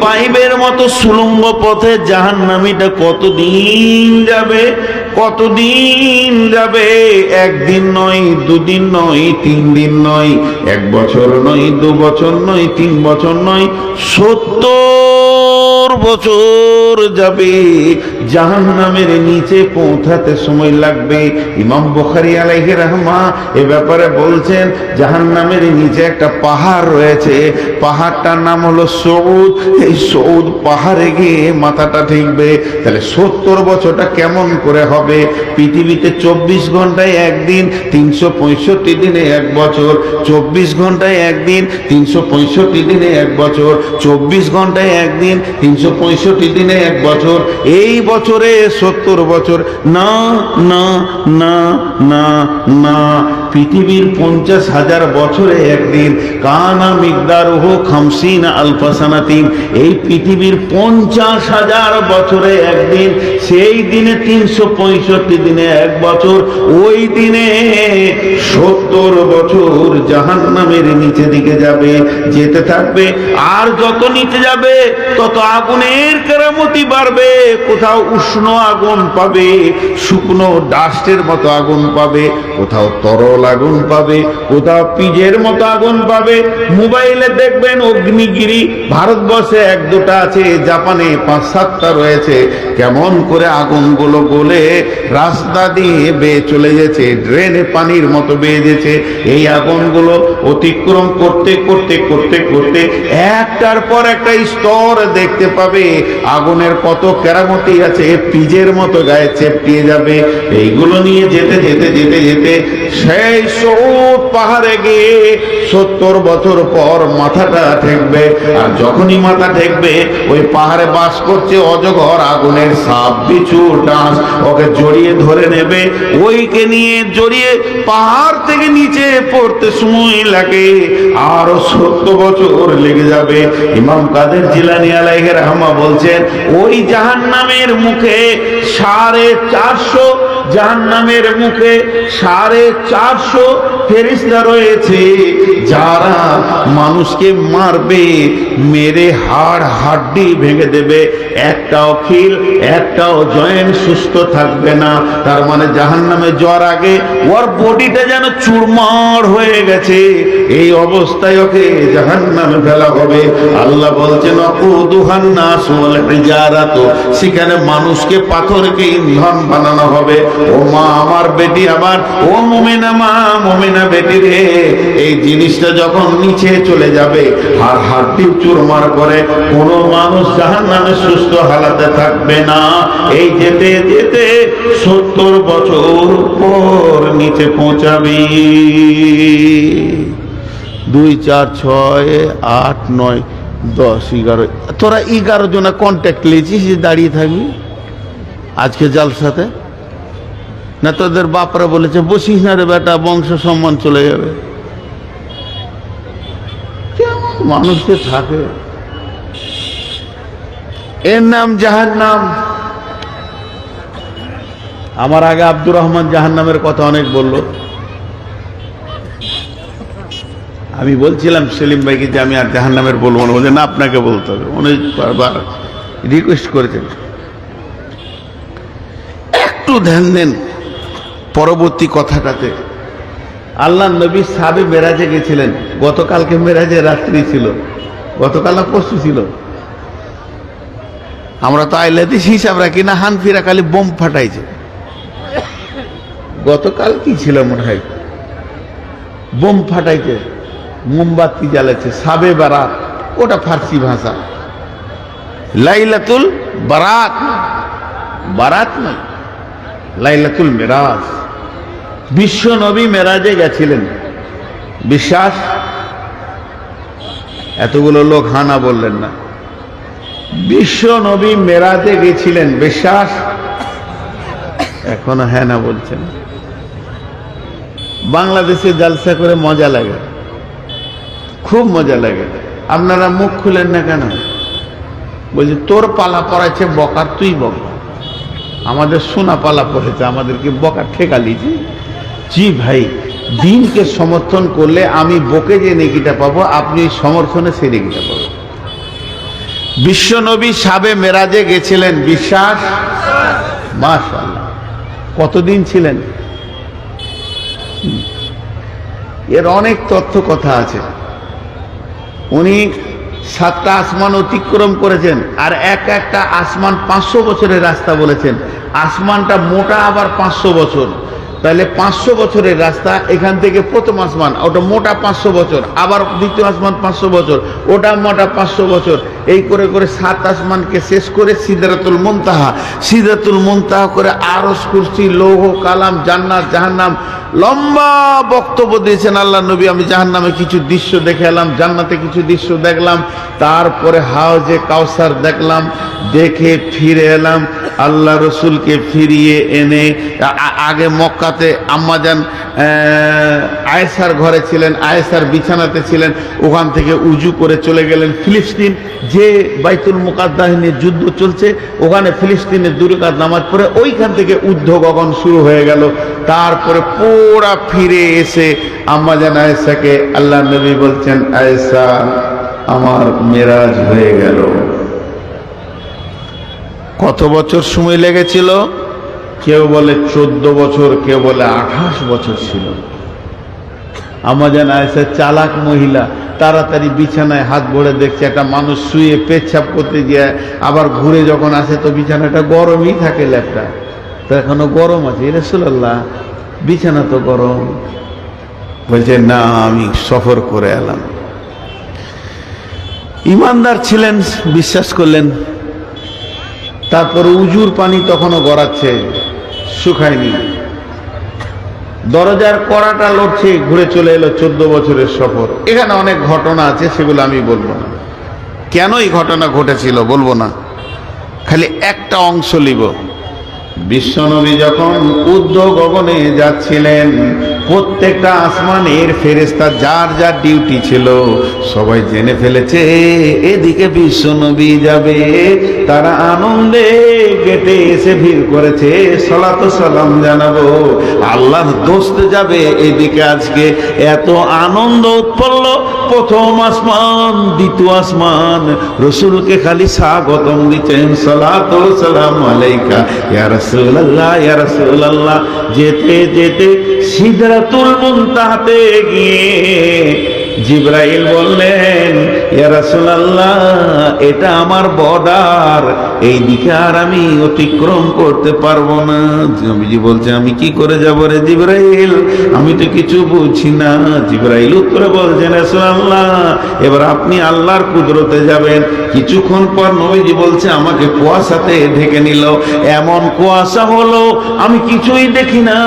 পাইপের মতো সুলঙ্গ পথে জাহান্নামীটা কতদিন যাবে, কতদিন যাবে? একদিন নয়, দুদিন নয়, 3 দিন নয়, 1 বছর নয়, 2 বছর নয়, 3 বছর নয়, 70 বছর যাবে। জাহান্নামের নিচে পৌঁছাতে সময় লাগবে। ইমাম বুখারী আলাইহি রাহমা এ ব্যাপারে বলছেন, জাহান্নামের নিচে একটা পাহাড় রয়েছে, পাহাড়টার নাম হলো সউদ। এই সউদ পাহাড়ে গিয়ে মাথাটা ঠেকবে। তাহলে 70 বছরটা কেমন করে হবে? পৃথিবীতে 24 ঘন্টায় একদিন, 365 দিনে 1 বছর। 24 ঘন্টায় একদিন, 365 দিনে 1 বছর। 24 ঘন্টায় একদিন, 365 দিনে 1 বছর। এই বছরে 70 বছর না, না, না, না, না। পৃথিবীর 50,000 বছরে একদিন। কানা মিকদারুহু 50 আলফা সানাতিন। এই পৃথিবীর 50,000 বছরে একদিন। সেই দিনে 365 দিনে 1 বছর। ওই দিনে 70 বছর জাহান্নামের নিচে দিকে যাবে, যেতে থাকবে। আর যত নিচে যাবে তত আগুনের কেরামতি বাড়বে। কোথাও উষ্ণ আগুন পাবে, শুকনো ডাস্টের মতো আগুন পাবে, কোথাও তরল আগুন পাবে, কোথাও পিজের মতো আগুন পাবে। মোবাইলে দেখবেন অগ্নিগিরি, ভারতবর্ষে 1-2টা আছে, জাপানে 5-7টা রয়েছে। কেমন করে আগুনগুলো গলে রাস্তা দিয়ে বেয়ে চলে গেছে, ড্রেনে পানির মতো বেয়ে গেছে। এই আগুনগুলো অতিক্রম করতে করতে করতে করতে একটার পর একটা স্তর দেখতে পাবে। আগুনের কত কেরামতি আছে, পিজের মতো গায়ে চেপটিয়ে যাবে। এইগুলো নিয়ে যেতে যেতে যেতে যেতে সেই সউদ পাহাড়ে গিয়ে 70 বছর পর মাথাটা ঠেকবে। আর যখনই মাথা ঠেকবে, ওই পাহাড়ে বাস করছে অজগর, আগুনের সাপ, বিছু, ডাঁশ, ওকে জড়িয়ে ধরে নেবে। ওইকে নিয়ে জড়িয়ে পাহাড় থেকে নিচে পড়তে সময় লাগে আরো 70 বছর লেগে যাবে। ইমাম কাদের জিলানী আলাইহি রাহমা বলছেন, ওই জাহান্নামের মুখে 450, জাহান্নামের মুখে 450 ফেরেশতা রয়েছে, যারা মানুষকে মারবে, মেরে হাড় হাড্ডি ভেঙে দেবে। একটাও খিল, একটাও জয়েন্ট সুস্থ থাকবে না। তার মানে জাহান্নামে যাওয়ার আগে ওর বডিটা যেন চুরমার হয়ে গেছে। এই অবস্থায় ওকে জাহান্নামে ফেলা হবে। আল্লাহ বলছেন, ওয়াকুদুহান নাস ওয়াল হিজারাতু, সেখানে মানুষকে পাথরকে ইন্ধন বানানো হবে। ও মা আমার, বেটি আমার, ও মুমিনা মা, মুমিনা বেটি রে, এই জিনিসটা যখন নিচে চলে যাবে, আর হাড্ডি চুরমার করে, কোনো মানুষ জাহান্নামে সুস্থ হালাতে থাকবে না। এই যেতে যেতে 70 বছর পর নিচে পৌঁছাবি। 2, 4, 6, 8, 9, 10, 11। তোরা 11 জনা কন্ট্যাক্ট লিয়েছিস যে দাঁড়িয়ে থাকবি আজকে জালসাতে? না তোদের বাপরা বলেছে বসিস না রে বেটা, বংশ সম্মান চলে যাবে? কেমন মানুষকে থাকে। এর নাম জাহান্নাম। আমার আগে আব্দুর রহমান জাহান্নামের কথা অনেক বলল। আমি বলছিলাম সেলিম ভাইকে যে আমি আর জাহান্নামের বলবো না, বলছে না আপনাকে বলতে হবে। অনেক বারবার রিকোয়েস্ট করেছেন। একটু ধ্যান দেন পরবর্তী কথাটাতে। আল্লাহ নবী সাবে মেরাজে গেছিলেন। গতকালকে মেরাজে রাত্রি ছিল, গতকাল না পরশু ছিল। আমরা তো আইলাদিস হিসাব রাখি না, হানফিরা খালি বোম ফাটাইছে। গতকাল কি ছিল মনে হয়, বোম ফাটাইছে, মোমবাতি জ্বালাচ্ছে। সাবে বারাত, ওটা ফার্সি ভাষা। লাইলাতুল বারাত, বারাত নয়, লাইলাতুল মেরাজ। বিশ্ব নবী মেরাজে গেছিলেন। বিশ্বাস? এতগুলো লোক হানা বললেন না। বিশ্ব নবী মেরাজে গেছিলেন। বিশ্বাস? এখনো হ্যাঁ না বলছেন। বাংলাদেশে জালসা করে মজা লাগে, খুব মজা লাগে। আপনারা মুখ খুলেন না কেন? বলছে তোর পালা পড়াচ্ছে বকার, তুই বক। আমাদের সোনা পালা পড়েছে, আমাদেরকে বকা ঠেকালিছি। জি ভাই, দিনকে সমর্থন করলে আমি বকে যে নেকিটা পাবো, আপনি সমর্থনে সেই নেকিটা পাবো। বিশ্বনবী সাবে মেরাজে গেছিলেন, বিশ্বাস? মাশাআল্লাহ। কতদিন ছিলেন? এর অনেক তথ্য কথা আছে। উনি 7টা আসমান অতিক্রম করেছেন, আর একটা আসমান 500 বছরের রাস্তা বলেছেন। আসমানটা মোটা আবার 500 বছর, তাহলে 500 বছরের রাস্তা। এখান থেকে প্রথম আসমান, ওটা মোটা 500 বছর, আবার দ্বিতীয় আসমান 500 বছর, ওটা মোটা 500 বছর, এই করে করে 7 আসমানকে শেষ করে সিদরাতুল মুনতাহা, সিদরাতুল মুনতাহা করে আরশ, কুরসি, লৌহ কালাম, জান্নাত, জাহান্নাম, লম্বা বক্তব্য দিয়েছেন আল্লাহ নবী। আমি জাহান্নামে কিছু দৃশ্য দেখে এলাম, জান্নাতে কিছু দৃশ্য দেখলাম, তারপরে হাউজে কাউসার দেখলাম, দেখে ফিরে এলাম। আল্লাহ রসুলকে ফিরিয়ে এনে আগে মক্কাতে আম্মাজান আয়েশার ঘরে ছিলেন, আয়েশার বিছানাতে ছিলেন, ওখান থেকে উজু করে চলে গেলেন ফিলিস্তিন, যে বাইতুল মুকাদ্দাস নিয়ে যুদ্ধ চলছে, ওখানে ফিলিস্তিনে 2 রাকাত নামাজ পড়ে ওইখান থেকে ঊর্ধ্বগগন শুরু হয়ে গেল। তারপরে পুরা ফিরে এসে আম্মাজান আয়েশাকে আল্লাহ নবী বলছেন, আয়েশা আমার মেরাজ হয়ে গেল। কত বছর সময় লেগেছিল? কেউ বলে 14 বছর, কেউ বলে 28 বছর ছিল। আম্মাজান আয়েশা চালাক মহিলা, তাড়াতাড়ি বিছানায় হাত ভরে দেখছে একটা মানুষ শুয়ে পেচ্ছাপ করতে গিয়ে আবার ঘুরে যখন আসে তো বিছানাটা গরমই থাকে, ল্যাপটা তো এখনো গরম আছে। রাসূলুল্লাহ বিছানা তো গরম। বলছে না, আমি সফর করে এলাম। ইমানদার ছিলেন, বিশ্বাস করলেন। তারপর উজুর পানি তখনও গড়াচ্ছে, শুকায়নি। দরজার কড়াটা লড়ছে, ঘুরে চলে এলো 14 বছরের সফর। এখানে অনেক ঘটনা আছে, সেগুলো আমি বলবো না। কেন এই ঘটনা ঘটেছিল বলবো না, খালি একটা অংশ লিব। বিশ্বনবী যখন ঊর্ধ্ব গগনে যাচ্ছিলেন, প্রত্যেকটা আসমানের ফেরেশতা যার যার ডিউটি ছিল সবাই জেনে ফেলেছে এদিকে বিশ্বনবী যাবে। তারা আনন্দে গেটে এসে ভিড় করেছে, সালাত ও সালাম জানাবো, আল্লাহর দোস্ত যাবে এদিকে। আজকে এত আনন্দ উৎপন্ন, প্রথম আসমান, দ্বিতীয় আসমান রসুলকে খালি স্বাগতম দিচ্ছেন, সালাত ও সালাম আলাইকা ইয়া রাসূলুল্লাহ, ইয়া রাসূলুল্লাহ। যেতে যেতে সিদরাতুল মুনতাহাতে গিয়ে জিবরাইল বললেন, ইয়া রাসূলুল্লাহ এটা আমার বর্ডার, এই দিকে আর আমি অতিক্রম করতে পারবো না। নবীজি বলছে, আমি কি করে যাব রে জিবরাইল, আমি তো কিছু বুঝি না। জিবরাইল উত্তরে বলছেন, রাসূলুল্লাহ এবার আপনি আল্লাহর কুদরতে যাবেন। কিছুক্ষণ পর নবীজি বলছে, আমাকে কুয়াশাতে ঢেকে নিল, এমন কুয়াশা হলো আমি কিছুই দেখি না।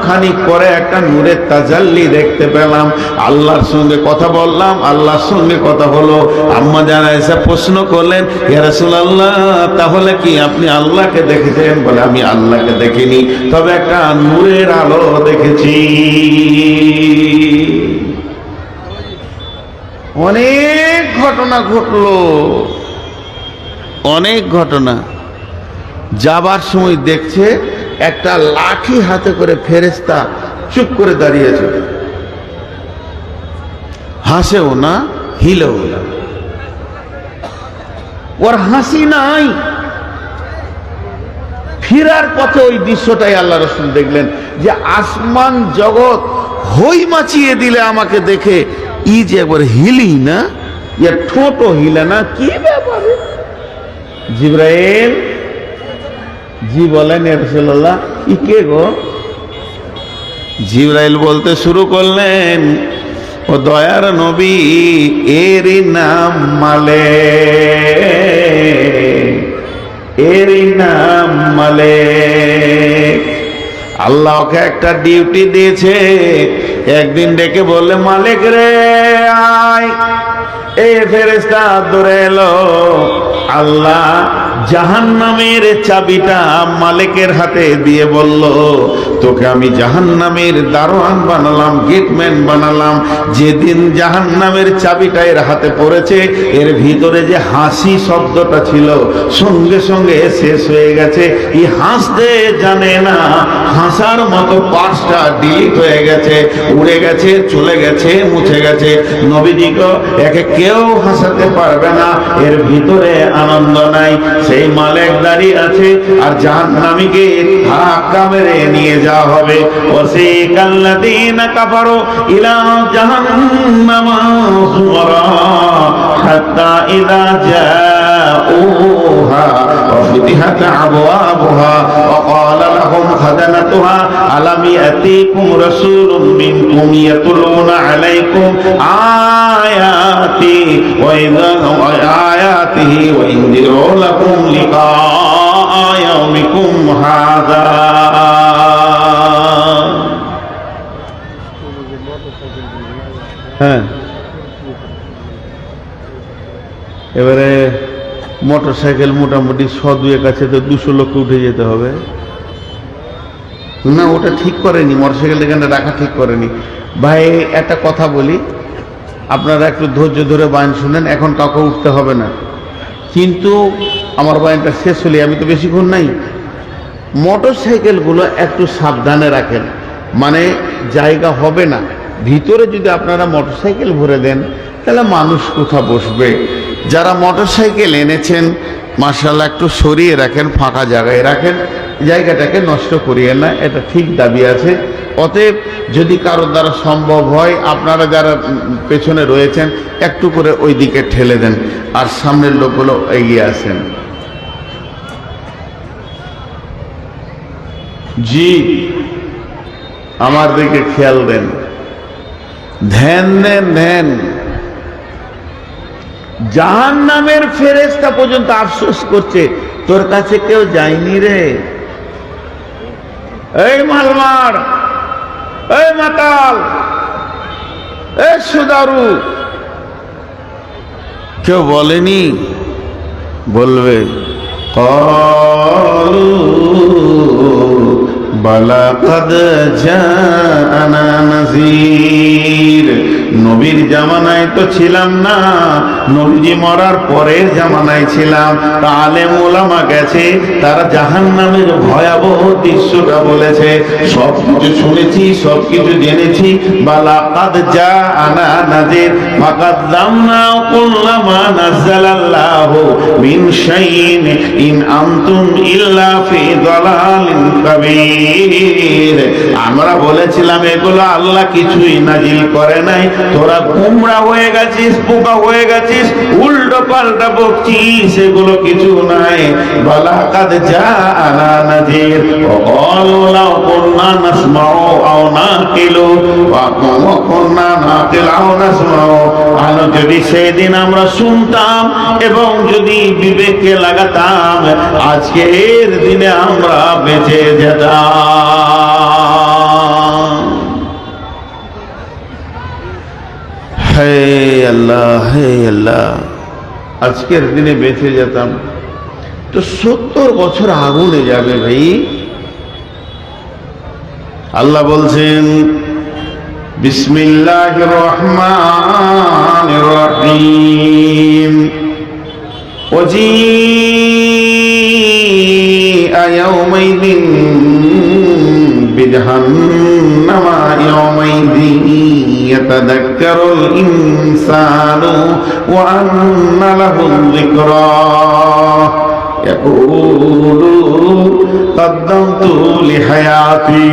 খানিক পরে একটা নূরের তাজাল্লি দেখতে পেলাম, আল্লাহর সঙ্গে কথা বললাম, আল্লাহর সঙ্গে কথা হলো। আম্মাজান আয়েশা প্রশ্ন করলেন, ইয়া রাসূলুল্লাহ তাহলে কি আপনি আল্লাহকে দেখেছেন? বলে, আমি আল্লাহকে দেখিনি, তবে একটা নূরের আলো দেখেছি। অনেক ঘটনা ঘটলো, অনেক ঘটনা। যাবার সময় দেখছে একটা লাঠি হাতে করে ফেরেশতা চুপ করে দাঁড়িয়েছে, হাসেও না, হিলেও না, ওর হাসি নাই। ফিরার পথে ওই দৃশ্যটাই আল্লাহ রাসূল দেখলেন, যে আসমান জগৎ হই মাচিয়ে দিলে আমাকে দেখে, ই যে একবার হিলি না, ইয়া ঠোঁটও হিলে না, কি ব্যাপারে? জিবরাইল জি বলেন, ইয়া রাসূলুল্লাহ ই কে গো? জিবরাইল বলতে শুরু করলেন, ও দয়ার নবী, এরই নাম মালেক, এরই নাম মালেক। আল্লাহকে একটা ডিউটি দিয়েছে। একদিন ডেকে বললে, মালিক রে আয়। এই ফেরেশতা দৌড়ে এলো, আল্লাহ জাহান্নামের চাবিটা মালিকের হাতে দিয়ে বলল, তোকে আমি জাহান্নামের দারোয়ান বানালাম, গেটম্যান বানালাম। যেদিন জাহান্নামের চাবিটা এর হাতে পড়েছে, এর ভিতরে যে হাসি শব্দটা ছিল সঙ্গে সঙ্গে শেষ হয়ে গেছে। এই হাসতে জানে না, হাসার মতো পাঁচটা ডিলিট হয়ে গেছে, উড়ে গেছে, চলে গেছে, মুছে গেছে। নবীজিকে একে কেউ হাসাতে পারবে না, এর ভিতরে আনন্দ নাই। সেই মালিক দাঁড়িয়ে আছে আর জাহান্নামীকে ধাক্কা মেরে নিয়ে যাওয়া হবে। ওয়াসিকাল্লাযীনা কাফারু ইলা জাহান্নামা যুমারা হাত্তা ইযা জাউহা وفتحت أبوابها وقال لهم خزنتها ألم يأتكم رسول منكم يتلون عليكم آياته وينذروا لكم لقاء يومكم هذا। হ্যাঁ, এবারে মোটর সাইকেল মোটামুটি 100-2 কাছে তো 200 লোককে উঠে যেতে হবে না, ওটা ঠিক করেনি, মোটর সাইকেল এখানে রাখা ঠিক করেনি। ভাই একটা কথা বলি, আপনারা একটু ধৈর্য ধরে বায়ান শুনেন, এখন কাউকে উঠতে হবে না, কিন্তু আমার বায়ানটা শেষ হলে, আমি তো বেশিক্ষণ নাই। মোটর সাইকেলগুলো একটু সাবধানে রাখেন, মানে জায়গা হবে না ভিতরে। যদি আপনারা মোটর সাইকেল ভরে দেন তাহলে মানুষ কোথায় বসবে? যারা মোটর সাইকেল এনেছেন মাশাআল্লাহ একটু সরিয়ে রাখেন, ফাঁকা জায়গায় রাখেন, জায়গাটাকে নষ্ট করিয়ে না, এটা ঠিক দাবি আছে। অতএব যদি কারোর দ্বারা সম্ভব হয়, আপনারা যারা পেছনে রয়েছেন একটু করে ওই দিকে ঠেলে দেন, আর সামনের লোকগুলো এগিয়ে আসেন। জি, আমার দিকে খেয়াল দেন, ধ্যান দেন, ধ্যান। জাহান্নামের ফেরেশতা পর্যন্ত আফসোস করছে, তোর কাছে কেউ যায়নি রে, এই মালমার, এই মাতাল, এই সুদারু, কেউ বলেনি? বলবে ক্বালু বালা কাদ জাআনা নাযীর। নবীর জামানায় তো ছিলাম না, নবীজি মরার পরের জামানায় ছিলাম। আলেম ওলামা গেছে, তারা জাহান্নামের ভয়াবহ দৃশ্যটা বলেছে। সব কিছু শুনেছি, সব কিছু জেনেছি। বালা কাদ জাআনা নাযীর ফাকাদ্দামনা কুল্লামা নাযালাল্লাহু মিন শাইইন ইন আনতুম ইল্লা ফি দালালিন কাবীর। আমরা বলেছিলাম এগুলো আল্লাহ কিছুই নাজিল করে নাই, তোরা গুমরা হয়ে গেছিস, বোকা হয়ে গেছিস, উল্টো পাল্টা বকছিস, সেগুলো কিছু নাই। বালা কাদ জাআনা নাযীর ওয়া ক্বালু লাউ কুননা নাসমাউ আও নাকিলু ওয়া কুননা নাকিলু আও নাসমাউ। আলো যদি সেদিন আমরা শুনতাম এবং যদি বিবেককে লাগাতাম, আজকের দিনে আমরা বেঁচে যেতাম। হে আল্লাহ, হে আল্লাহ, আজকের দিনে বেঁচে যেতাম। তো 70 বছর আগুনে যাবে ভাই। আল্লাহ বলছেন বিসমিল্লাহির রহমানির রহিম ওয়াজিআ ইয়াওমাইযিন বিজাহান্নামা ইয়াওমাইযিন ইয়াতাযাক্কারুল ইনসানু ওয়া আন্না লাহুয যিকরা يقول قدمت لحياتي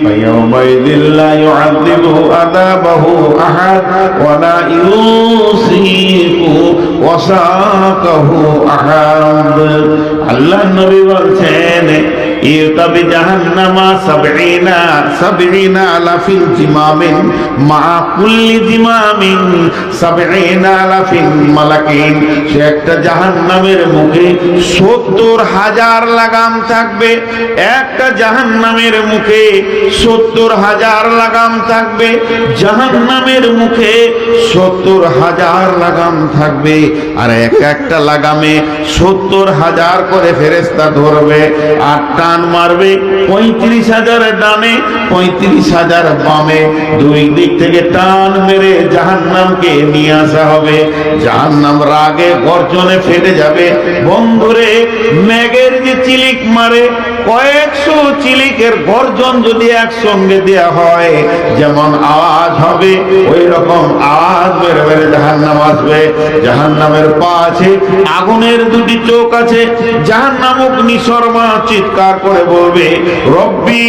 فيومئذ لا يعذب عذابه أحد ولا يوثق وثاقه أحد। আল্লাহ নবী বলছেন ইউতাবি জাহান্নামা সাবঈনা আলাফিন জিমামিন মা কুল্লি জিমামিন সাবঈনা আলাফিন মালাকিন। সে একটা জাহান্নামের মুখে 70,000 লাগাম থাকবে। একটা জাহান্নামের মুখে 70,000 লাগাম থাকবে, জাহান্নামের মুখে 70,000 লাগাম থাকবে, আর একটা লাগামে 70,000 করে ফেরেশতা ধরবে আর টান মারবে। 35,000 ডানে, 35,000 বামে, দুই দিক থেকে টান মেরে জাহান্নামকে নিয়ে আসা হবে। জাহান্নাম রাগে গর্জনে ফেটে যাবে। বন্ধুরে, মেঘের যে চিলিক মারে, কয়েকশো চিলিকের গর্জন যদি একসঙ্গে দেয়া হয়, যেমন আওয়াজ হবে ওই রকম আওয়াজ বেড়ে বেড়ে জাহান্নাম আসবে। জাহান্নামের পা আছে, আগুনের দুটি চোখ আছে। জাহান্নাম অগ্নিশর্মা চিৎকার করে বলবে, রব্বি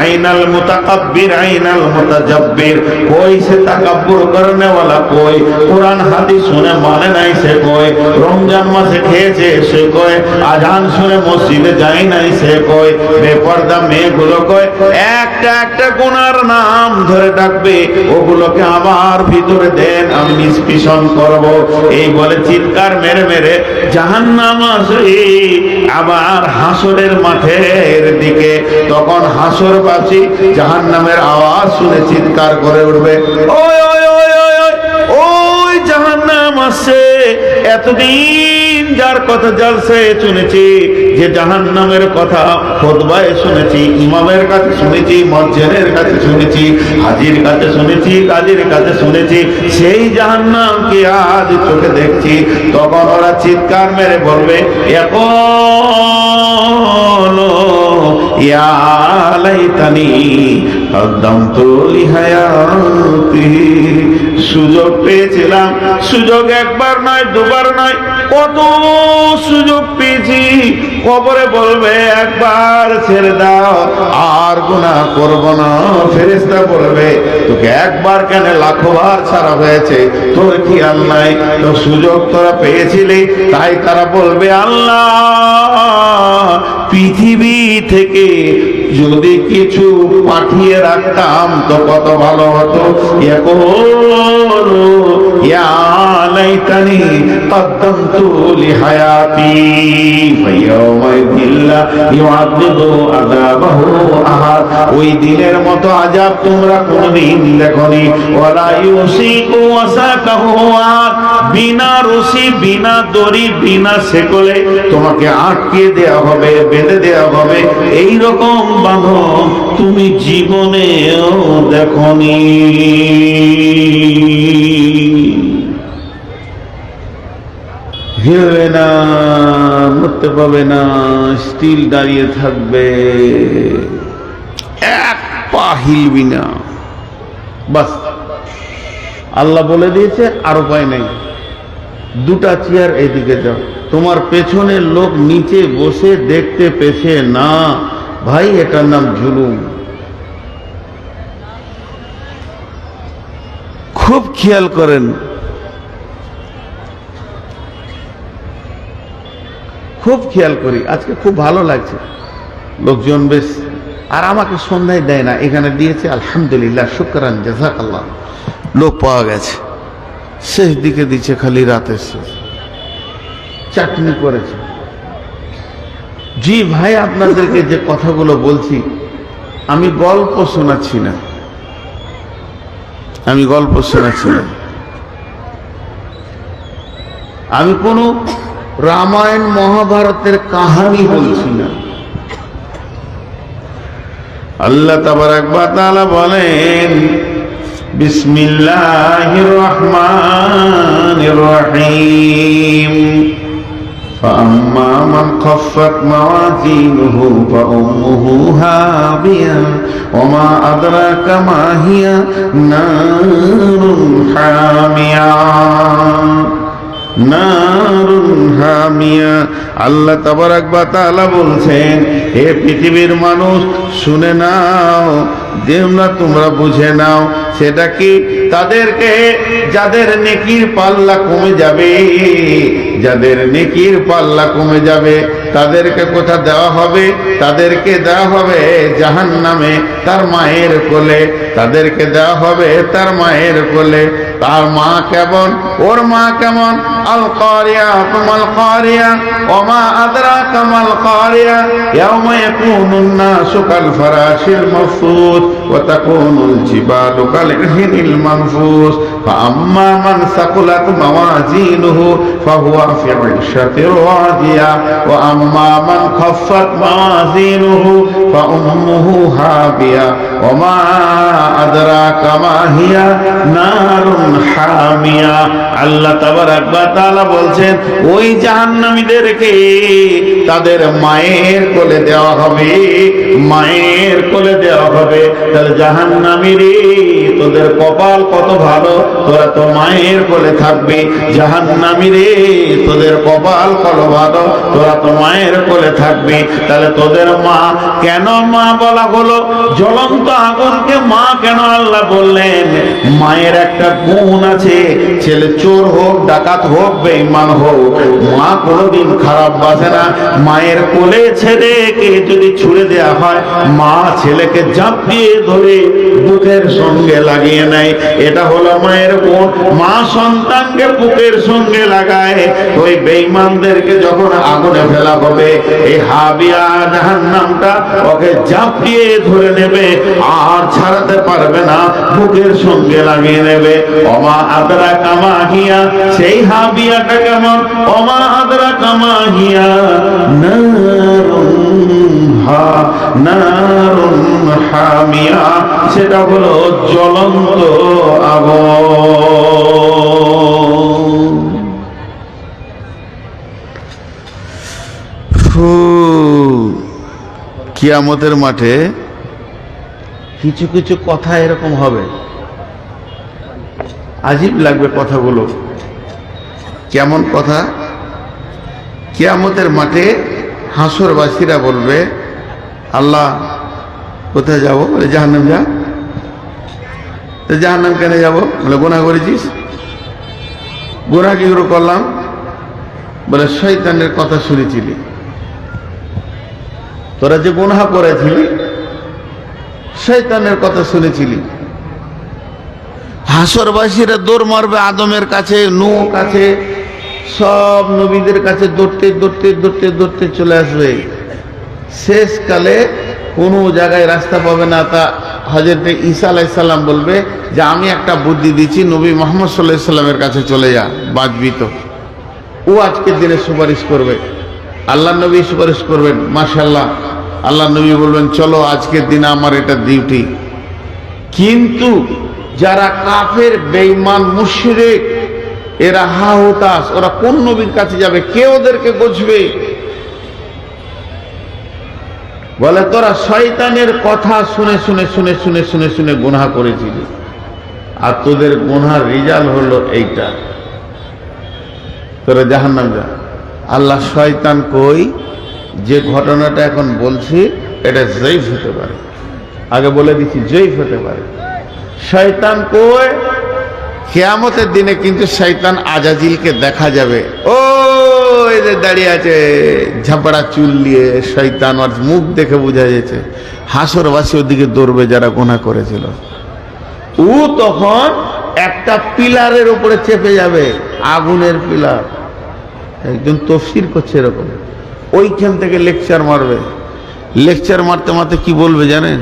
আইনাল মুতাকাব্বির আইনাল মুতাজাব্বির, কই সে তাকাব্বুর করনে ওয়ালা, কই কোরআন হাদিস শুনে মানে নাই সে, কই রমজান মাসে খেয়েছে সে, কই আজান শুনে মসজিদে যায় নাই সে, কই বেপরদা মেয়েগুলো, কই একটা একটা গুনার নাম ধরে ডাকবে, ওগুলোকে আমার ভিতরে দেন, আমি নিষ্পিষণ করব। এই বলে চিৎকার মেরে মেরে জাহান্নাম আসবে আবার হাসরের মাঠের দিকে। তখন হাসরবাসী জাহান্নামের আওয়াজ শুনে চিৎকার করে উঠবে, ওই ওই ওই ওই ওই ওই জাহান্নাম আসছে। এতদিন যার কথা জালসে শুনেছি, যে জাহান্নামের কথা খুতবায় শুনেছি, ইমামের কাছে শুনেছি, মসজিদের কাছে শুনেছি, হাজির কাছে শুনেছি, কাজীর কাছে শুনেছি, সেই জাহান্নামকে আজ চোখে দেখছি। তখন ওরা চিৎকার মেরে বলবে, ইয়াকুলু ইয়া লাইতানি কদ্দামতু লিহায়াতি, সুযোগ পেয়েছিলাম, সুযোগ একবার নয় দুবার নয়, কত সুযোগ পেয়েছি। কবরে বলবে, একবার ছেড়ে দাও, আর গুনাহ করব না। ফেরেশতা বলবে, তোকে একবার কেন, লাখবার ছাড়া হয়েছে, তোর খেয়াল নাই, তো সুযোগ তোরা পেয়েছিলি। তাই তারা বলবে, আল্লাহ, পৃথিবী থেকে যদি কিছু পাঠিয়ে রাখতাম তো কত ভালো হতো। ইয়া লাইতানি কদ্দামতু লিহায়াতি ফায়াউমাইযিন লা ইউআযিবু আযাবাহু আহাদ, ওই দিনের মতো আযাব তোমরা কোনদিন দেখোনি। ওয়ালা ইউসিকু ওয়াসাকাহু আহাদ, বিনা রশি, বিনা দড়ি, বিনা শেকলে তোমাকে আটকে দেয়া হবে, বেঁধে দেয়া হবে। এই রকম বাঁধন তুমি জীবনেও দেখোনি। হিলবে না, নড়তে পাবে না, স্টিল দাঁড়িয়ে থাকবে, এক পা হিলবি না। বাস, আল্লাহ বলে দিয়েছে, আর উপায় নেই। দুটা চেয়ার এদিকে যাও, তোমার পেছনের লোক নিচে বসে দেখতে পেছে না, ভাই এটার নাম জুলুম। খুব খেয়াল করেন, খুব খেয়াল করি। আজকে খুব ভালো লাগছে, লোকজন বেশ, আর আমাকে সন্ধ্যায় দেয় না, এখানে দিয়েছে, আলহামদুলিল্লাহ, শুকরান, জাযাকাল্লাহ। লোক পাওয়া গেছে, শেষ দিকে দিচ্ছে, খালি রাতের শেষ চাটনি করেছে। জি ভাই, আপনাদেরকে যে কথাগুলো বলছি, আমি গল্প শোনাচ্ছি না, আমি গল্প শোনাচ্ছি না, আমি কোনো রামায়ণ মহাভারতের কাহিনী বলছি না। আল্লাহ তাবারাক ওয়া তাআলা বলেন, বিসমিল্লাহির রহমানির রহিম, فأما من خفت موازينه فأمه هاوية وما أدراك ما هي نار حامية নারুন হামিয়া। আল্লাহ তাবারাক ওয়া তাআলা বলছেন, হে পৃথিবীর মানুষ, শুনে নাও, তোমরা বুঝে নাও। সেটা কি? তাদেরকে যাদের নেকির পাল্লা কমে যাবে, যাদের নেকির পাল্লা কমে যাবে, তাদেরকে কোথা দেওয়া হবে? তাদেরকে দেওয়া হবে জাহান্নামে, তার মায়ের কোলে। তাদেরকে দেওয়া হবে তার মায়ের কোলে। তার মা কেমন, ওর মা কেমন। আল কারিয়া মাল কারিয়া ওমা আদরাকা মাল কারিয়া ইয়াউমা ইয়াকুনুন নাসু কাল ফারাশিল মাফুস ওয়া তাকুনুল জিবালু কাল ইহনিল মানফুস ফাআম্মা মান সাকুলাত মাওয়াজিনুহু ফাহুয়া ফি 'ইশাতির রাদিয়া ওয়া আম্মা মান খাফফাত মাওয়াজিনুহু ফাউম্মুহু হাবিয়া ওমা আদরাকা মা হিয়া নারুন হামিয়া। আল্লাহ তাবারাক ওয়া তাআলা বলছেন ওই জাহান্নামীদেরকে তাদের মায়ের কোলে দেওয়া হবে, মায়ের কোলে দেওয়া হবে। তাহলে জাহান্নামী রে, তোদের কপাল কত ভালো, তোরা তো মায়ের কোলে থাকবি। জাহান্নামী রে, তোদের কপাল কত ভালো, তোরা তো মায়ের কোলে থাকবি। তাহলে তোদের মা কেন মা বলা হলো? জ্বলন্ত আগুনকে মা কেন আল্লাহ বললেন? মায়ের একটা গুণ আছে, ছেলে চোর হোক, ডাকাত হোক, বেঈমান হোক, মা কোনোদিন খারাপ বাসে না। মায়ের কোলে ছেলেকে যদি ছুড়ে দেয়া হয়, মা ছেলেকে ঝাঁপিয়ে ধরে বুকের সঙ্গে লাগিয়ে নেয়। এটা হলো মায়ের গুণ। মা সন্তানকে বুকের সঙ্গে লাগায়। ওই বেঈমানদেরকে যখন আগুনে ফেলা হবে, এই হাবিয়া জাহান্নামটা ওকে ঝাঁপিয়ে ধরে নেবে, আর ছাড়াতে পারবে না, বুকের সঙ্গে লাগিয়ে নেবে। ওমা আদরাকা মা হিয়া, সেই হাবিয়াটা কেমন? ওমা আদরাকা মা হিয়া নারুন হামিয়া, সেটা হলো জ্বলন্ত আগুন। কিয়ামতের মাঠে কিছু কিছু কথা এরকম হবে, আজীব লাগবে কথাগুলো। কেমন কথা? কিয়ামতের মাঠে হাসরবাসীরা বলবে, আল্লাহ কোথায় যাবো? বলে জাহান্নাম যা। তো জাহান্নাম কেন যাবো? বলে গুনাহ করেছিস। গুনাহ কি করে করলাম? বলে শয়তানের কথা শুনেছিলি, তোরা যে গুনাহ করেছিলি শয়তানের কথা শুনেছিলি। হাসরবাসীরা দৌড় মারবে আদমের কাছে, নূহ কাছে, সব নবীদের কাছে দৌড়তে দৌড়তে দৌড়তে দৌড়তে চলে আসবে। শেষকালে কোনো জায়গায় রাস্তা পাবে না। তা হযরত ঈসা আলাইহিস সালাম বলবে যে আমি একটা বুদ্ধি দিচ্ছি, নবী মুহাম্মদ সাল্লাল্লাহু আলাইহি সাল্লামের কাছে চলে যা, বাঁচবি তো। ও আজকের দিনে সুপারিশ করবে, আল্লাহ নবী সুপারিশ করবেন। মাশাআল্লাহ, আল্লাহ নবী বলবেন চলো আজকের দিনে আমার এটা ডিউটি। কিন্তু যারা কাফের, বেঈমান, মুশরিক, এরা হা হুতাশ, ওরা কোন নবীর কাছে যাবে? কে ওদেরকে বুঝবে? বলে তোরা শয়তানের কথা শুনে শুনে শুনে শুনে শুনে শুনে গুনাহ করেছিলি, আর তোদের গুনাহর রেজাল্ট হলো এইটা, তোরা জাহান্নাম যা। আল্লাহ শয়তান কই? যে ঘটনাটা এখন বলছি এটা জয়ীফ হতে পারে, আগে বলে দিচ্ছি জয়ীফ হতে পারে। শয়তান কই? কিয়ামতের দিনে কিন্তু শয়তান আজাজিলকে দেখা যাবে। ও এই যে দাঁড়িয়ে আছে ঝাপড়া চুল দিয়ে, শয়তান, আর মুখ দেখে বোঝা যাচ্ছে। হাসরবাসী ওদিকে দৌড়বে যারা গুনাহ করেছিল। ও তখন একটা পিলারের উপরে চেপে যাবে, আগুনের পিলার, একজন তাফসীর করছে এরকম, ওইখান থেকে লেকচার মারবে। লেকচার মারতে মারতে কি বলবে জানেন?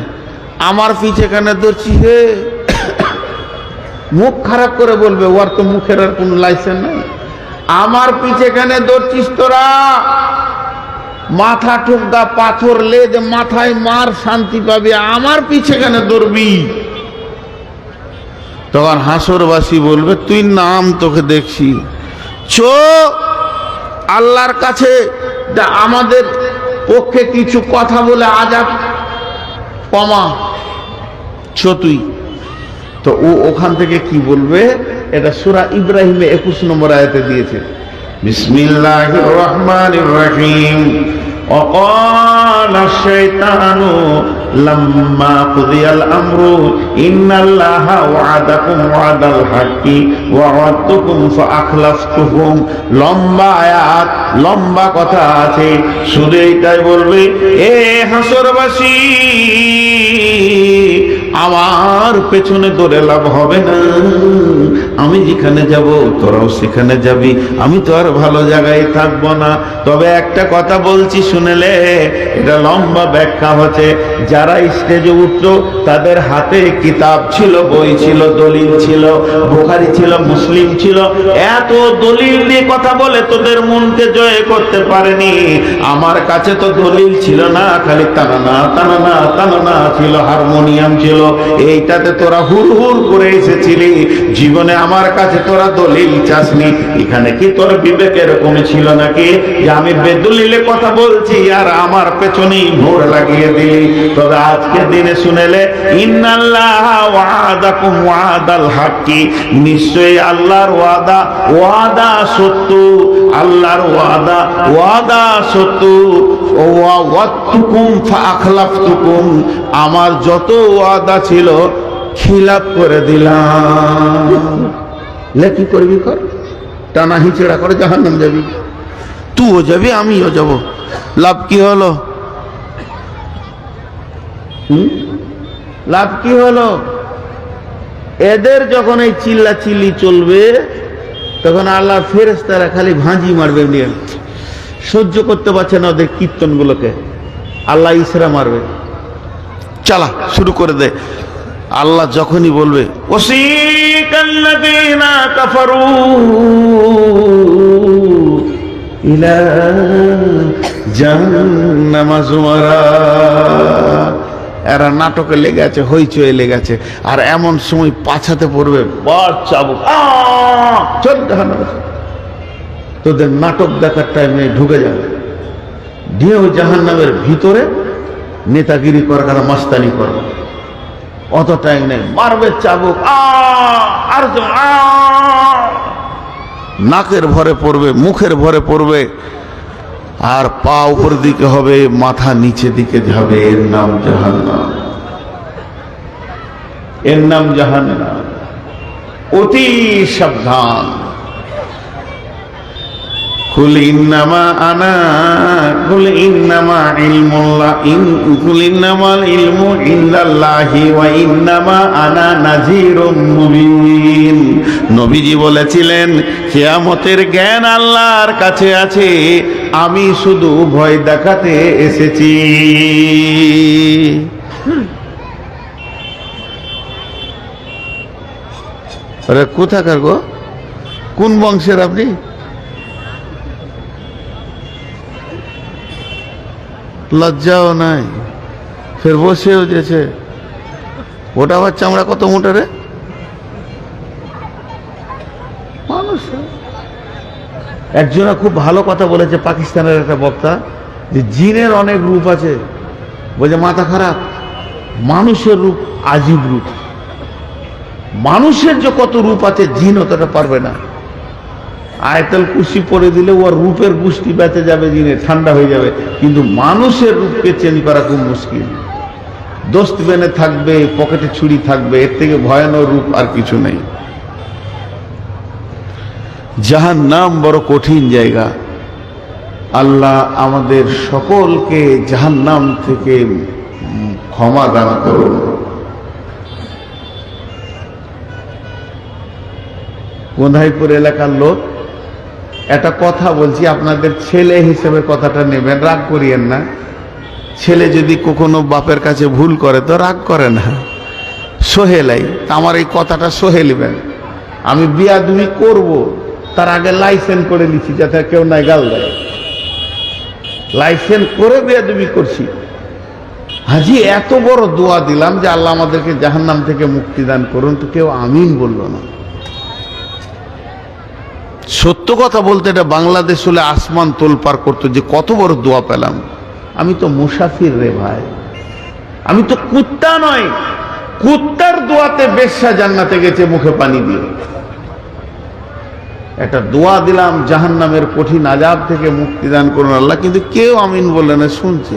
আমার পিছে কেন দৌড়ছিস হে? মুখ খারাপ করে বলবে, ওর তো মুখের আর কোন লাইসেন্স নাই। আমার পিছে কেন দৌড়ছিস তোরা? মাথা ঠুকদা, পাথর লেজ মাথায় মার, শান্তি পাবে। আমার পিছে কেন দৌড়বি? তখন হাসরবাসী বলবে তুই নাম, তোকে দেখছি, চো আল্লাহর কাছে আমাদের পক্ষে কিছু কথা বলে আযাব কমা, চো তুই। তো ও ওখান থেকে কি বলবে? এটা সূরা ইব্রাহিমে 21 নম্বর আয়াতে দিয়েছে। বিসমিল্লাহির রহমানির রহিম। وقال الشيطان لما قضي الأمر إن الله وعدكم وعد الحق ووعدتكم فأخلفتكم। লম্বা আয়াত, লম্বা কথা আছে, শুধু এইটাই বলবে, এ হাসরবাসী আমার পেছনে দৌড়ে লাভ হবে না। আমি যেখানে যাব তোরাও সেখানে যাবি, আমি তো আর ভালো জায়গায় থাকবো না। তবে একটা কথা বলছি শুনেলে, এটা লম্বা ব্যাখ্যা হচ্ছে। যারা স্টেজে উঠতো তাদের হাতে কিতাব ছিল, বই ছিল, দলিল ছিল, বুখারী ছিল, মুসলিম ছিল। এত দলিল দিয়ে কথা বলে তোদের মনকে জয় করতে পারেনি। আমার কাছে তো দলিল ছিল না, খালি তানানা তানানা তানানা ছিল, হারমোনিয়াম ছিল। এইটাতে তোরা হুর হুর করে এসেছিলি। জীবনে আমার কাছে তোরা দলিল চাসনি। এখানে কি তোর বিবেক এরকম ছিল নাকি যে আমি বেদলিলে কথা বলছি আর আমার পেছনেই মোড় লাগিয়ে দিলি? তবে আজকে দিনে শুনেলে, ইন্নাল্লাহ ওয়াদাকুম ওয়াদাল হাক্কি, নিশ্চয়ই আল্লাহর ওয়াদা, ওয়াদা সত্য। আল্লাহর ওয়াদা, ওয়াদা সত্য। ওয়াদাতুকুম ফাআখলাফতুকুম, আমার যত ওয়াদা ছিল খিলাফ করে দিলাম। লে কি করবি কর, টানা হিচড়া করে জাহান্নাম যাবি। তুইও যাবি, আমিও যাব, লাভ কি হলো? লাভ কি হলো? এদের যখন এই চিল্লা চিল্লি চলবে, তখন আল্লাহ ফেরেশতারা খালি ভাঁজি মারবে, নিয়ে সহ্য করতে পারছে না ওদের কীর্তন গুলোকে। আল্লাহ ইসরা মারবে, চালা শুরু করে দে। আল্লাহ যখনই বলবে ওয়াসিকাল্লাযীনা কাফারু ইলা জাহান্নামা যুমারা, এরা নাটকে লেগে আছে, হইচই লেগে আছে। আর এমন সময় পাছাতে পড়বে, বড় চাবুক, চল জাহান্নামে। তোদের নাটক দেখার টাইমে ঢুকে যাবে, দিয়ে ওই জাহান্নামের ভিতরে নেতাগিরি করার, মাস্তানি করবে। অত টাইম নেই, মারবে চাবুক, আর নাকের ভরে পড়বে, মুখের ভরে পড়বে, আর পা উপর দিকে হবে, মাথা নিচে দিকে যাবে। এর নাম জাহান্নাম, এর নাম জাহান্নাম। অতি সাবধান। কুল ইন্নামা আনা, কুল ইন্নামা ইলমুল্লাহ, কুল ইন্নামাল ইলমু ইনদাল্লাহি ওয়া ইন্নামা আনা নাযীরুম মুবিন। নবীজি বলেছিলেন, কিয়ামতের জ্ঞান আল্লাহর কাছে আছে, আমি শুধু ভয় দেখাতে এসেছি। আরে কোথাকার গো, কোন বংশের আপনি? লজ্জাও নাই, ফের বসেও যেছে। ওটা আবার চামড়া কত মোটা রে মানুষ। একজনা খুব ভালো কথা বলেছে, পাকিস্তানের একটা বক্তা, যে জিনের অনেক রূপ আছে। বলছে মাথা খারাপ, মানুষের রূপ আজীব রূপ। মানুষের যে কত রূপ আছে, জিন অতটা পারবে না। আয়াতুল কুরসি পড়ে দিলে ওর রূপের গুষ্টি বেঁচে যাবে, জিনে ঠান্ডা হয়ে যাবে। কিন্তু মানুষের রূপকে চেঞ্জ করা খুব মুশকিল। দোস্ত বেনে থাকবে, পকেটে ছুরি থাকবে, এর থেকে ভয়ানক রূপ আর কিছু নেই। জাহান্নাম বড় কঠিন জায়গা। আল্লাহ আমাদের সকলকে জাহান্নাম থেকে ক্ষমা দান করুন। গোধাইপুর এলাকার লোক, একটা কথা বলছি, আপনাদের ছেলে হিসেবে কথাটা নেবেন, রাগ করিয়েন না। ছেলে যদি কখনো বাপের কাছে ভুল করে তো রাগ করে না, সোহেলাই। আমার এই কথাটা সোহেলিবেন। আমি বিয়াদুমি করব, তার আগে লাইসেন্স করে নিচ্ছি, যাতে কেউ নাই গাল দেয়। লাইসেন্স করে বিয়াদুমি করছি। হাজি এত বড় দোয়া দিলাম যে আল্লাহ আমাদেরকে জাহান্নাম থেকে মুক্তি দান করুন, তো কেউ আমিন বলল না। সত্য কথা বলতে, এটা বাংলাদেশ হলে আসমান তোলপাড় করতো যে কত বড় দোয়া পেলাম। আমি তো মুসাফির রে ভাই, আমি তো কুত্তা নয়। কুত্তার দোয়াতে বেশ্যা জান্নাতে গেছে মুখে পানি দিয়ে। একটা দোয়া দিলাম, জাহান্নামের কঠিন আযাব থেকে মুক্তি দান করুন আল্লাহ, কিন্তু কেউ আমিন বলে না, শুনছে।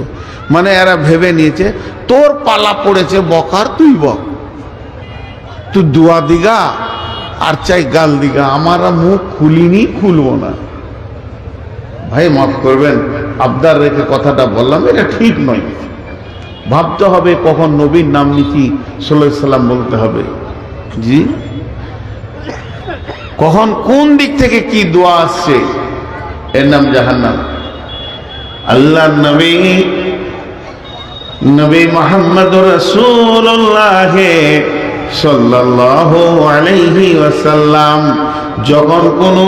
মানে এরা ভেবে নিয়েছে তোর পালা পড়েছে বকার, তুই বক, তুই দোয়া দিগা আর চাই গাল দিগা, আমরা মুখ খুলিনি, খুলবো না। ভাই মাফ করবেন, আবদার রেখে কথাটা বললাম, এটা ঠিক নয়। ভাবতে হবে কখন নবীর নাম নিচ্ছি সাল্লাল্লাহু আলাইহি সাল্লাম বলতে হবে, জি, কখন কোন দিক থেকে কি দোয়া আসছে, এর নাম জাহান্নাম। আল্লাহ নবী মুহাম্মদুর রাসূলুল্লাহ সাল্লাল্লাহু আলাইহি ওয়াসাল্লাম যখন কোনো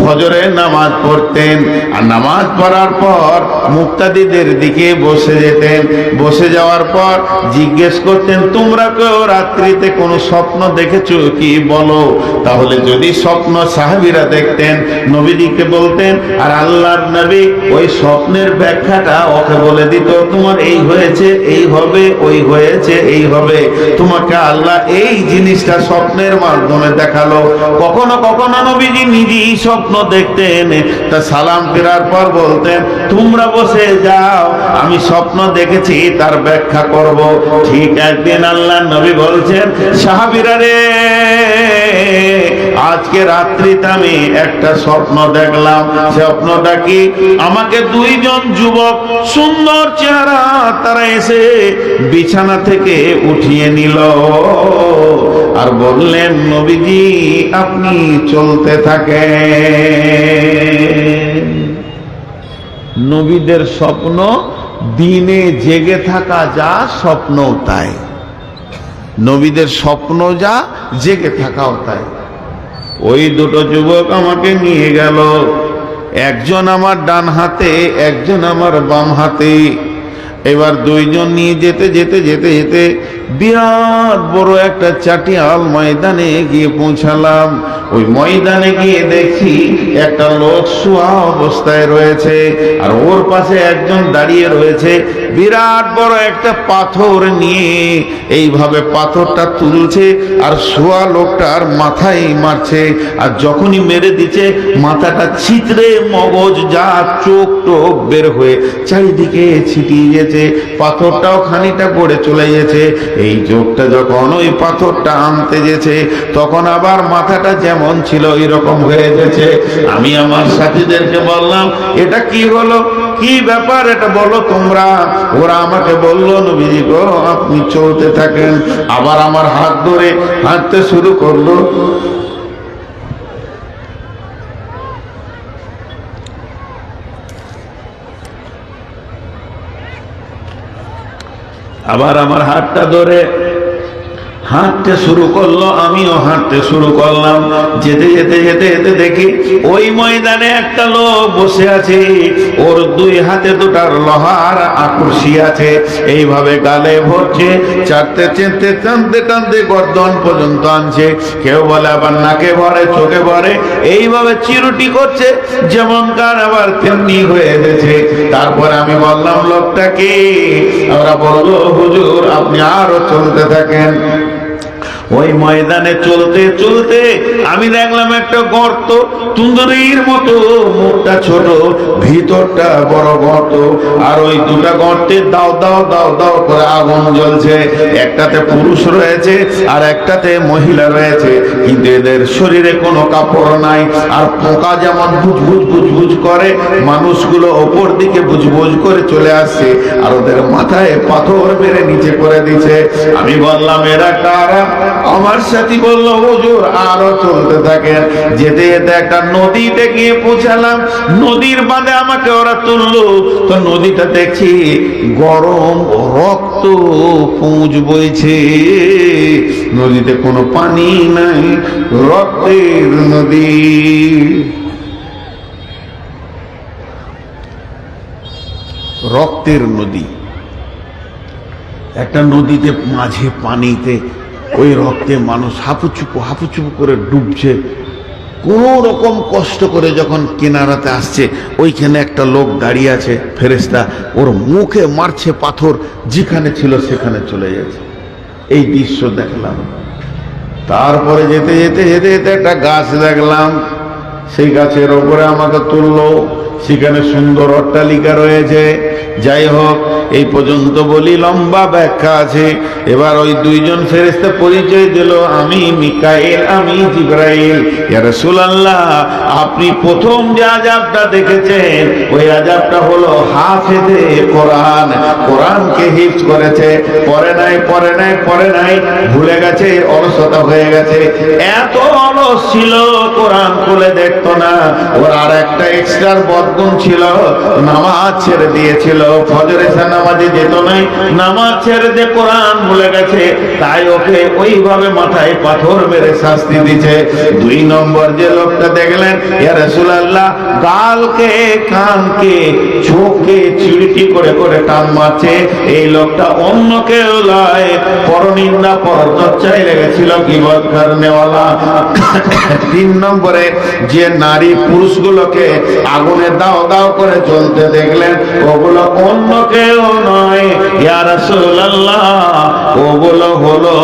ফজরের নামাজ পড়তেন আর নামাজ পড়ার পর মুক্তাদিদের দিকে বসে যেতেন, বসে যাওয়ার পর জিজ্ঞেস করতেন, তোমরা কেউ রাত্রিতে কোনো স্বপ্ন দেখেছো কি বলো? তাহলে যদি স্বপ্ন সাহাবীরা দেখতেন নবীজিকে বলতেন, আর আল্লাহর নবী ওই স্বপ্নের ব্যাখ্যাটা ওকে বলে দিত, তোমার এই হয়েছে, এই হবে, ওই হয়েছে, এই হবে, তোমাকে আল্লাহ এই জিনিসটা স্বপ্নের মাধ্যমে দেখালো। কখনো কখনো নবীজি নিজেই স্বপ্ন দেখতেন, তা সালাম ফেরার পর বলতেন, তোমরা বসে যাও, আমি স্বপ্ন দেখেছি তার ব্যাখ্যা করব। ঠিক একদিন আল্লাহ নবী বলছেন, সাহাবীরা রে, আজকে রাত্রিতে আমি একটা স্বপ্ন দেখলাম। স্বপ্নটা কি? আমাকে দুইজন যুবক সুন্দর চেহারা তারা এসে বিছানা থেকে উঠিয়ে নিল আর বললেন, নবীজি আপনি চলতে থাকেন। নবীদের স্বপ্ন দিনে জেগে থাকা যা, স্বপ্ন তাই। নবীদের স্বপ্ন যা, জেগে থাকাও তাই। ওই দুটো যুবক আমাকে নিয়ে গেল, একজন আমার ডান হাতে, একজন আমার বাম হাতে। এবার দুইজন নিয়ে যেতে যেতে যেতে যেতে বিরাট বড় একটা চাটিয়াল ময়দানে গিয়ে পৌঁছালাম। ওই ময়দানে গিয়ে দেখি একটা লোক শোয়া অবস্থায় রয়েছে আর ওর পাশে একজন দাঁড়িয়ে রয়েছে, বিরাট বড় একটা পাথর নিয়ে এইভাবে পাথরটা তুলছে আর শোয়া লোকটার মাথায় মারছে। আর যখনই মেরে দিচ্ছে মাথাটা ছিতরে মগজ যা, চোখ টোক বের হয়ে চারিদিকে ছিটিয়ে গেছে, পাথরটাও খানিকটা পড়ে চলে গেছে। এই চোখটা যখন ওই পাথরটা আনতে গেছে তখন আবার মাথাটা যেমন ছিল এরকম হয়ে গেছে। আমি আমার সাথীদেরকে বললাম, এটা কি হলো, কি ব্যাপার, এটা বলো তোমরা। ওরা আমাকে বললো, নবীজি গো আপনি চলতে থাকেন। আবার আমার হাত ধরে হাঁটতে শুরু করলো। আবার আমার হাতটা ধরে হাঁটতে শুরু করলো, আমিও হাঁটতে শুরু করলাম। যেতে যেতে যেতে যেতে দেখি ওই ময়দানে একটা লোক বসে আছে, ওর দুই হাতে দুটার লোহার আকর্ষি আছে, এইভাবে গালে ভরছে, চাটতে চেটতে টানতে টানতে গর্দন পর্যন্ত আনছে। কেউ বলে আবার নাকে ভরে, চোখে ভরে, এইভাবে চিরুটি করছে, যেমন কার আবার তেমনি হয়ে গেছে। তারপর আমি বললাম, লোকটাকে? ওরা বললো, হুজুর আপনি আরো চলতে থাকেন। ওই ময়দানে চলতে চলতে আমি দেখলাম একটা গর্ত, তুন্দুরির মতো, মুখটা ছোট, ভিতরটা বড় গর্ত। আর ওই দুটা গর্তে দাও দাও দাও দাও করে আগুন জ্বলছে। একটাতে পুরুষ রয়েছে আর একটাতে মহিলা রয়েছে, কিন্তু এদের শরীরে কোনো কাপড় নাই। আর পোকা যেমন বুজবুজ বুজবুজ করে, মানুষগুলো ওপর দিকে বুজবুজ করে চলে আসছে আর ওদের মাথায় পাথর মেরে নিচে করে দিচ্ছে। আমি বললাম, এরা কারা? আমার সাথী বলল, হুজুর আরো চলতে থাকেন। যেতে যেতে একটা নদীতে গিয়ে পৌঁছালাম। নদীর বাঁধে আমাকে ওরা তুললো, তো নদীটা দেখছি গরম রক্ত পুঁজ বইছে। নদীতে কোনো পানি নাই, রক্তের নদী। রক্তের নদী। একটা নদীতে মাঝে পানিতে ওই রক্তে মানুষ হাপুচুপু করে ডুবছে। কোন রকম কষ্ট করে যখন কিনারাতে আসছে, ওইখানে একটা লোক দাঁড়িয়ে আছে, ফেরেশতা, ওর মুখে মারছে পাথর, যেখানে ছিল সেখানে চলে যাচ্ছে। এই দৃশ্য দেখলাম। তারপরে যেতে যেতে যেতে যেতে একটা গাছ দেখলাম, সেই গাছের ওপরে আমাকে তুললো। সেখানে সুন্দর অট্টালিকা রয়েছে। যাই হোক, এই পর্যন্ত বলি, লম্বা ব্যাখ্যা আছে। এবার ওই দুইজন ফেরেশতা পরিচয় দিল, আমি মিকাইল, আমি জিবরাইল। ইয়া রাসূলুল্লাহ, আপনি প্রথম যে আযাবটা দেখেছেন ওই আযাবটা হলো হাফেজে কোরআন, কোরআনকে হিফজ করেছে, পড়ে নাই, ভুলে গেছে, অলসতা হয়ে গেছে। এত অলস ছিল, কোরআন খুলে দেখতো না। ওর আর একটা এক্সট্রা বদগুণ ছিল, নামাজ ছেড়ে দিয়েছিল, ফজরে নামাজে যেত নাই, নামাজ ছেড়ে দিয়ে কোরআন ভুলে গেছে, তাই ওকে ওইভাবে মাথায় পাথর মেরে শাস্তি দিচ্ছে। দুই নম্বর যে লোকটা দেখলেন, ইয়া রাসূলুল্লাহ, গালকে, কানকে, চোখকে চিড়িটি করে করে টান মারছে। এই লোকটা অন্য কেউ নয়, পরনিন্দা পরচর্চায় লেগেছিল, গীবত করনেওয়ালা। তিন নম্বরে যে নারী পুরুষগুলোকে আগুনে দাও দাও করে চলতে দেখলেন, ওগুলো অন্য কেউ নয়, ইয়া রাসূলুল্লাহ, ওগুলো হলো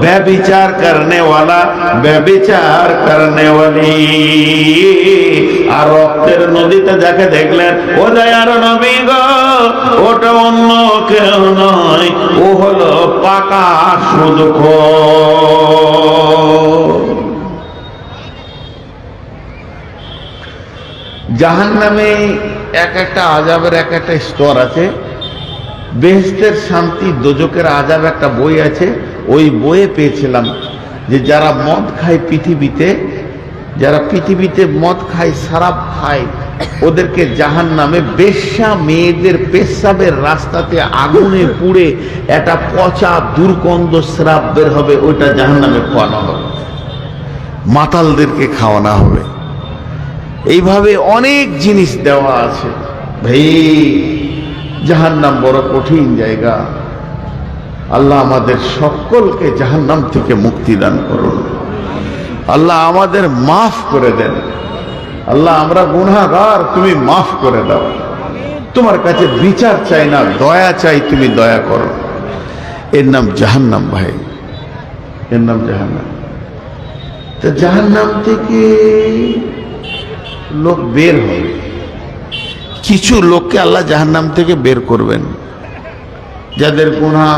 ব্যভিচার করনেওয়ালা, ব্যভিচার করনেওয়ালি। আর রক্তের নদীতে যাকে দেখলেন, ও দয়ার নবী গো, ওটা অন্য কেউ নয়, ও হলো পাকা সুদখোর। জাহান্নামে এক একটা আযাবের এক একটা স্তর আছে। বেহেশতের শান্তি, দোজকের আযাব একটা বই আছে। ওই বইয়ে পেয়েছিলাম যে যারা মদ খায় পৃথিবীতে, যারা পৃথিবীতে মদ খায়, শরাব খায়, ওদেরকে জাহান্নামে বেশ্যা মেয়েদের পেশাবের রাস্তাতে আগুনে পুড়ে একটা পচা দুর্গন্ধ শ্রাপ বের হবে, ওইটা জাহান্নামে খাওয়ানো হবে, মাতালদেরকে খাওয়ানো হবে। এইভাবে অনেক জিনিস দেওয়া আছে। ভাই, জাহান্নাম বড় কঠিন জায়গা। আল্লাহ আমাদের সকলকে জাহান্নাম থেকে মুক্তি দান করুন। আল্লাহ আমাদের মাফ করে দেন। আল্লাহ, আমরা গুনাহগার, তুমি মাফ করে দাও। তোমার কাছে বিচার চাই না, দয়া চাই, তুমি দয়া করো। এর নাম জাহান্নাম ভাই, এর নাম জাহান্নাম। তো জাহান্নাম থেকে লোক বের হবে। কিছু লোককে আল্লাহ জাহান্নাম থেকে বের করবেন, যাদের গুনাহ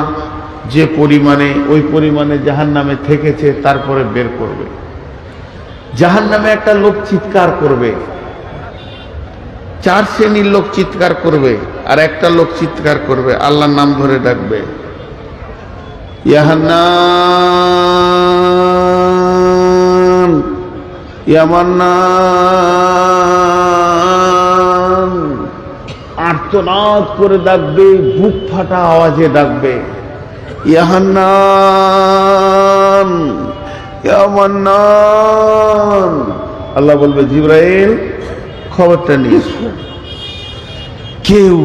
যে পরিমাণে, ওই পরিমাণে জাহান্নামে থেকেছে, তারপরে বের করবে। জাহান্নামে একটা লোক চিৎকার করবে, চার শ্রেণীর লোক চিৎকার করবে, আর একটা লোক চিৎকার করবে, আল্লাহর নাম ধরে ডাকবে, ইয়া হান্নান, ইয়া মান্নান, আর্তনাদ করে ডাকবে, বুক ফাটা আওয়াজে ডাকবে, ইয়া হান্নান, ইয়া মান্নান। আল্লাহ বলবে, জিবরাইল, খবরটা নিয়ে এসো। কেউ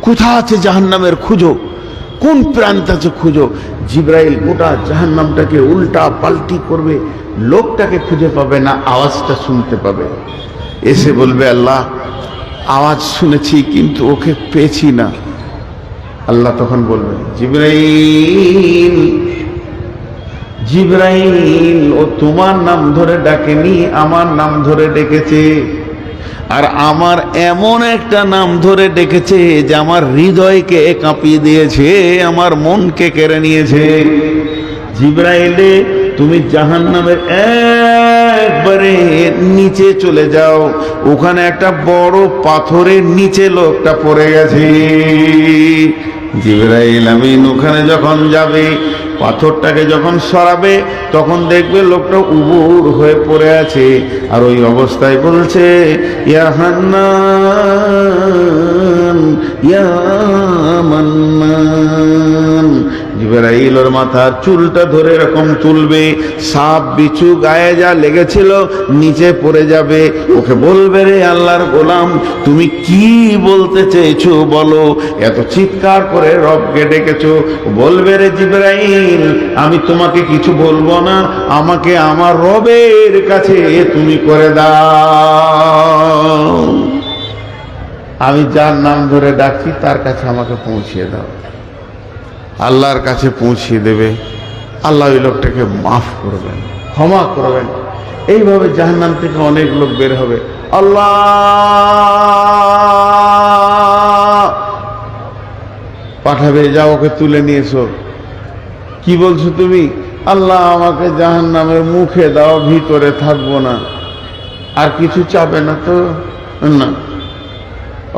কোথা আছে জাহান্নামের খুঁজো, কোন প্রান্ত আছে খুঁজো। জিবরাইল গোটা জাহান্নামটাকে উল্টা পাল্টি করবে, লোকটাকে খুঁজে পাবে না, আওয়াজটা শুনতে পাবে। এসে বলবে, আল্লাহ, আওয়াজ শুনেছি কিন্তু ওকে পেয়েছি না। আল্লাহ তখন বলবে, জিবরাইল, জিবরাইল, ও তোমার নাম ধরে ডাকেনি, আমার নাম ধরে ডেকেছে। আর আমার এমন একটা নাম ধরে ডেকেছে যে আমার হৃদয়কে কাঁপিয়ে দিয়েছে, আমার মনকে কেড়ে নিয়েছে। জিবরাইলে, তুমি জাহান্নামের একবারে নিচে চলে যাও, ওখানে একটা বড় পাথরের নিচে লোকটা পড়ে গেছে। জিবরাইল আমিন ওখানে যখন যাবে, পাথরটাকে যখন সরাবে, তখন দেখবে লোকটা উবুর হয়ে পড়ে আছে, আর ওই অবস্থায় বলছে, ইয়া হান্নান, ইয়া মান্নান। জিবরাইল ওর মাথার চুলটা ধরে এরকম তুলবে, সাপ বিছু গায়ে যা লেগেছিল নিচে পড়ে যাবে। ওকে বলবে, রে আল্লাহর গোলাম, তুমি কি বলতে চেয়েছো বলো, এত চিৎকার করে রবকে ডেকেছো। বলবে, রে জিবরাইল, আমি তোমাকে কিছু বলবো না, আমাকে আমার রবের কাছে তুমি করে দাও। আমি যার নাম ধরে ডাকছি তার কাছে আমাকে পৌঁছিয়ে দাও। আল্লাহর কাছে পৌঁছিয়ে দেবে। আল্লাহ ওই লোকটাকে মাফ করবেন, ক্ষমা করবেন। এইভাবে জাহান্নাম থেকে অনেক লোক বের হবে। আল্লাহ পাঠাবে, যাও ওকে তুলে নিয়ে এসো। কি বলছো তুমি? আল্লাহ আমাকে জাহান্নামের মুখে দাও, ভিতরে থাকবো না। আর কিছু চাবে না তো? না,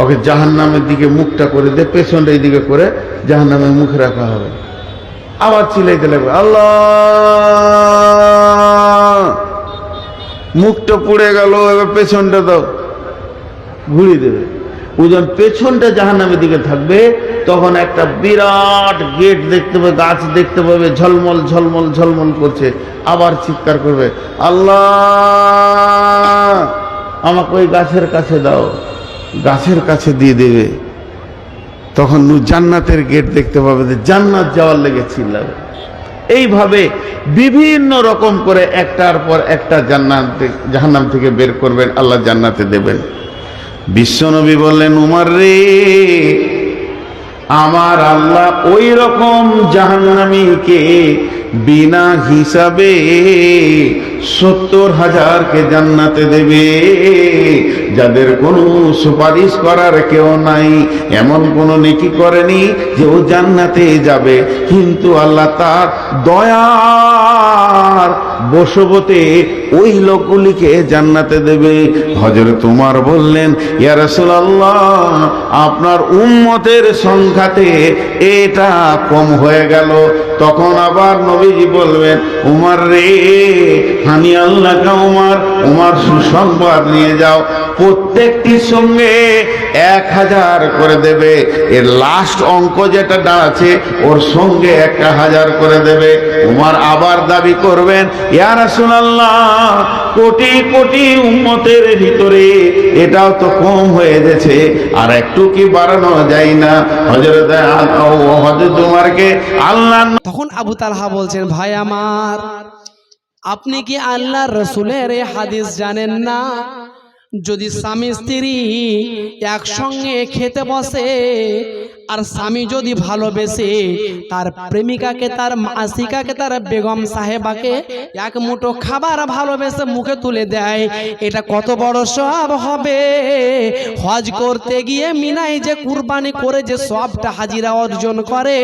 ওকে জাহান্নামের দিকে মুখটা করে দে, পেছনটা এইদিকে করে জাহান্নামের মুখে রাখা হবে। আবার চিলাইতে লাগবে, আল্লাহ মুখটা পুড়ে গেল, এবার পেছনটা দাও, ঘুরিয়ে দেবে। ওজন পেছনটা জাহান্নামের দিকে থাকবে, তখন একটা বিরাট গেট দেখতে পাবে, গাছ দেখতে পাবে, ঝলমল ঝলমল ঝলমল করছে। আবার চিৎকার করবে, আল্লাহ আমাকে ওই গাছের কাছে দাও, গাছের কাছে দিয়ে দেবে। তখন জান্নাতের গেট দেখতে পাবে, জান্নাত যাওয়ার লেগে চিল্লাবে। এইভাবে বিভিন্ন রকম করে একটার পর একটা জাহান্নাম থেকে বের করবেন, আল্লাহ জান্নাতে দেবেন। বিশ্বনবী বললেন, উমর রে, আমার আল্লাহ ওই রকম জাহান্নামীকে বিনা হিসাবে 70,000কে জান্নাতে দেবে, যাদের কোনো সুপারিশ করার কেউ নাই, এমন কোনো নেকি করেনি যে ও জান্নাতে যাবে, কিন্তু আল্লাহ তার দয়ার বশবর্তী ওই লোকগুলিকে জান্নাতে দেবে। হযরত উমর বললেন, ইয়া রাসূলুল্লাহ, আপনার উম্মতের সংখ্যাতে এটা কম হয়ে গেল। তখন আবার নবীজি বলবেন, উমর রে, হানি আল্লাহ কা উমর, উমর সুসংবাদ নিয়ে যাও, প্রত্যেকটির সঙ্গে 1000 করে দেবে। এর লাস্ট অঙ্ক যেটা দাঁড়াচ্ছে ওর সঙ্গে 1000 করে দেবে। উমর আবার দাবি করবেন, ইয়া রাসূলুল্লাহ, কোটি কোটি উম্মতের ভিতরে এটাও তো কম হয়ে গেছে, আর একটু কি বাড়ানো যায় না? হযরত উমরকে আল্লাহ। তখন আবু তালহা বলছেন, ভাই আমার, আপনি কি আল্লাহর রাসূলের এই হাদিস জানেন না? যদি স্বামী স্ত্রী একসঙ্গে খেতে বসে, আর স্বামী যদি ভালোবেসে তার প্রেমিকাকে, তার মাসিকাকে, তার বেগম সাহেবাকে এক মুঠো খাবার ভালোবেসে মুখে তুলে দেয়, এটা কত বড় সওয়াব হবে। হজ করতে গিয়ে মিনায় যে কুরবানি করে যে সওয়াবটা হাজিরা অর্জন করে,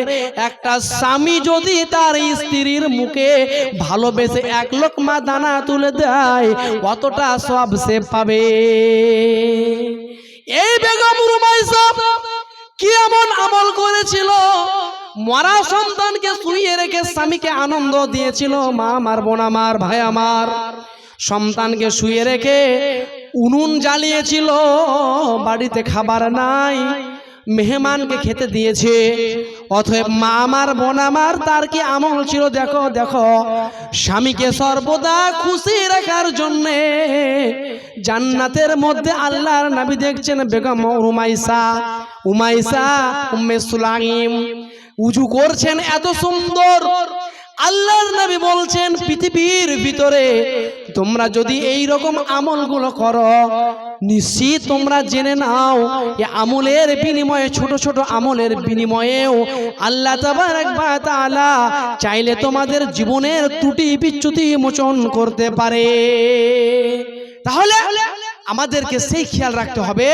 একটা স্বামী যদি তার স্ত্রীর মুখে ভালোবেসে 1 লোকমা দানা তুলে দেয়, অতটা সওয়াব সে পাবে। এই বেগম রুমাইসা কি এমন আমল করেছিল? মরা সন্তানকে শুইয়ে রেখে স্বামীকে আনন্দ দিয়েছিল। মা আমার, বোন আমার, ভাই আমার, সন্তানকে শুইয়ে রেখে উনুন জ্বালিয়েছিল, বাড়িতে খাবার নাই, মেহমানকে খেতে দিয়েছে। অতএব মা আমার, বোন আমার, তার কি আমল ছিল? দেখো দেখো, স্বামীকে সর্বদা খুশি রাখার জন্যে জান্নাতের মধ্যে আল্লাহর নবী দেখছেন বেগম উমাইসা উম্মে সুলাইম উজু করছেন, এত সুন্দর। আল্লাহর নবী বলছেন, পৃথিবীর ভিতরে তোমরা যদি এই রকম আমলগুলো করো, নিশ্চিত তোমরা জেনে নাও, এই আমলের বিনিময়ে, ছোট ছোট আমলের বিনিময়েও আল্লাহ তাবারক ওয়া তাআলা চাইলে তোমাদের জীবনের ত্রুটি বিচ্যুতি মোচন করতে পারে। তাহলে আমাদেরকে সেই খেয়াল রাখতে হবে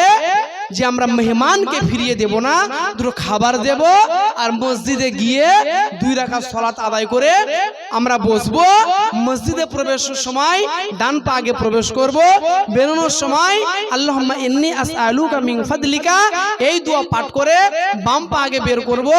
যে আমরা মেহমানকে ফিরিয়ে দেব না, দুটো খাবার দেব, আর মসজিদে গিয়ে 2 রাকাত সালাত আদায় করে আমরা বসবো। মসজিদে প্রবেশের সময় ডান পা আগে প্রবেশ করব, বেরোনোর সময় আল্লাহুম্মা ইন্নী আসআলুকা মিন ফাদলিকা এই দোয়া পাঠ করে বাম পা আগে বের করব।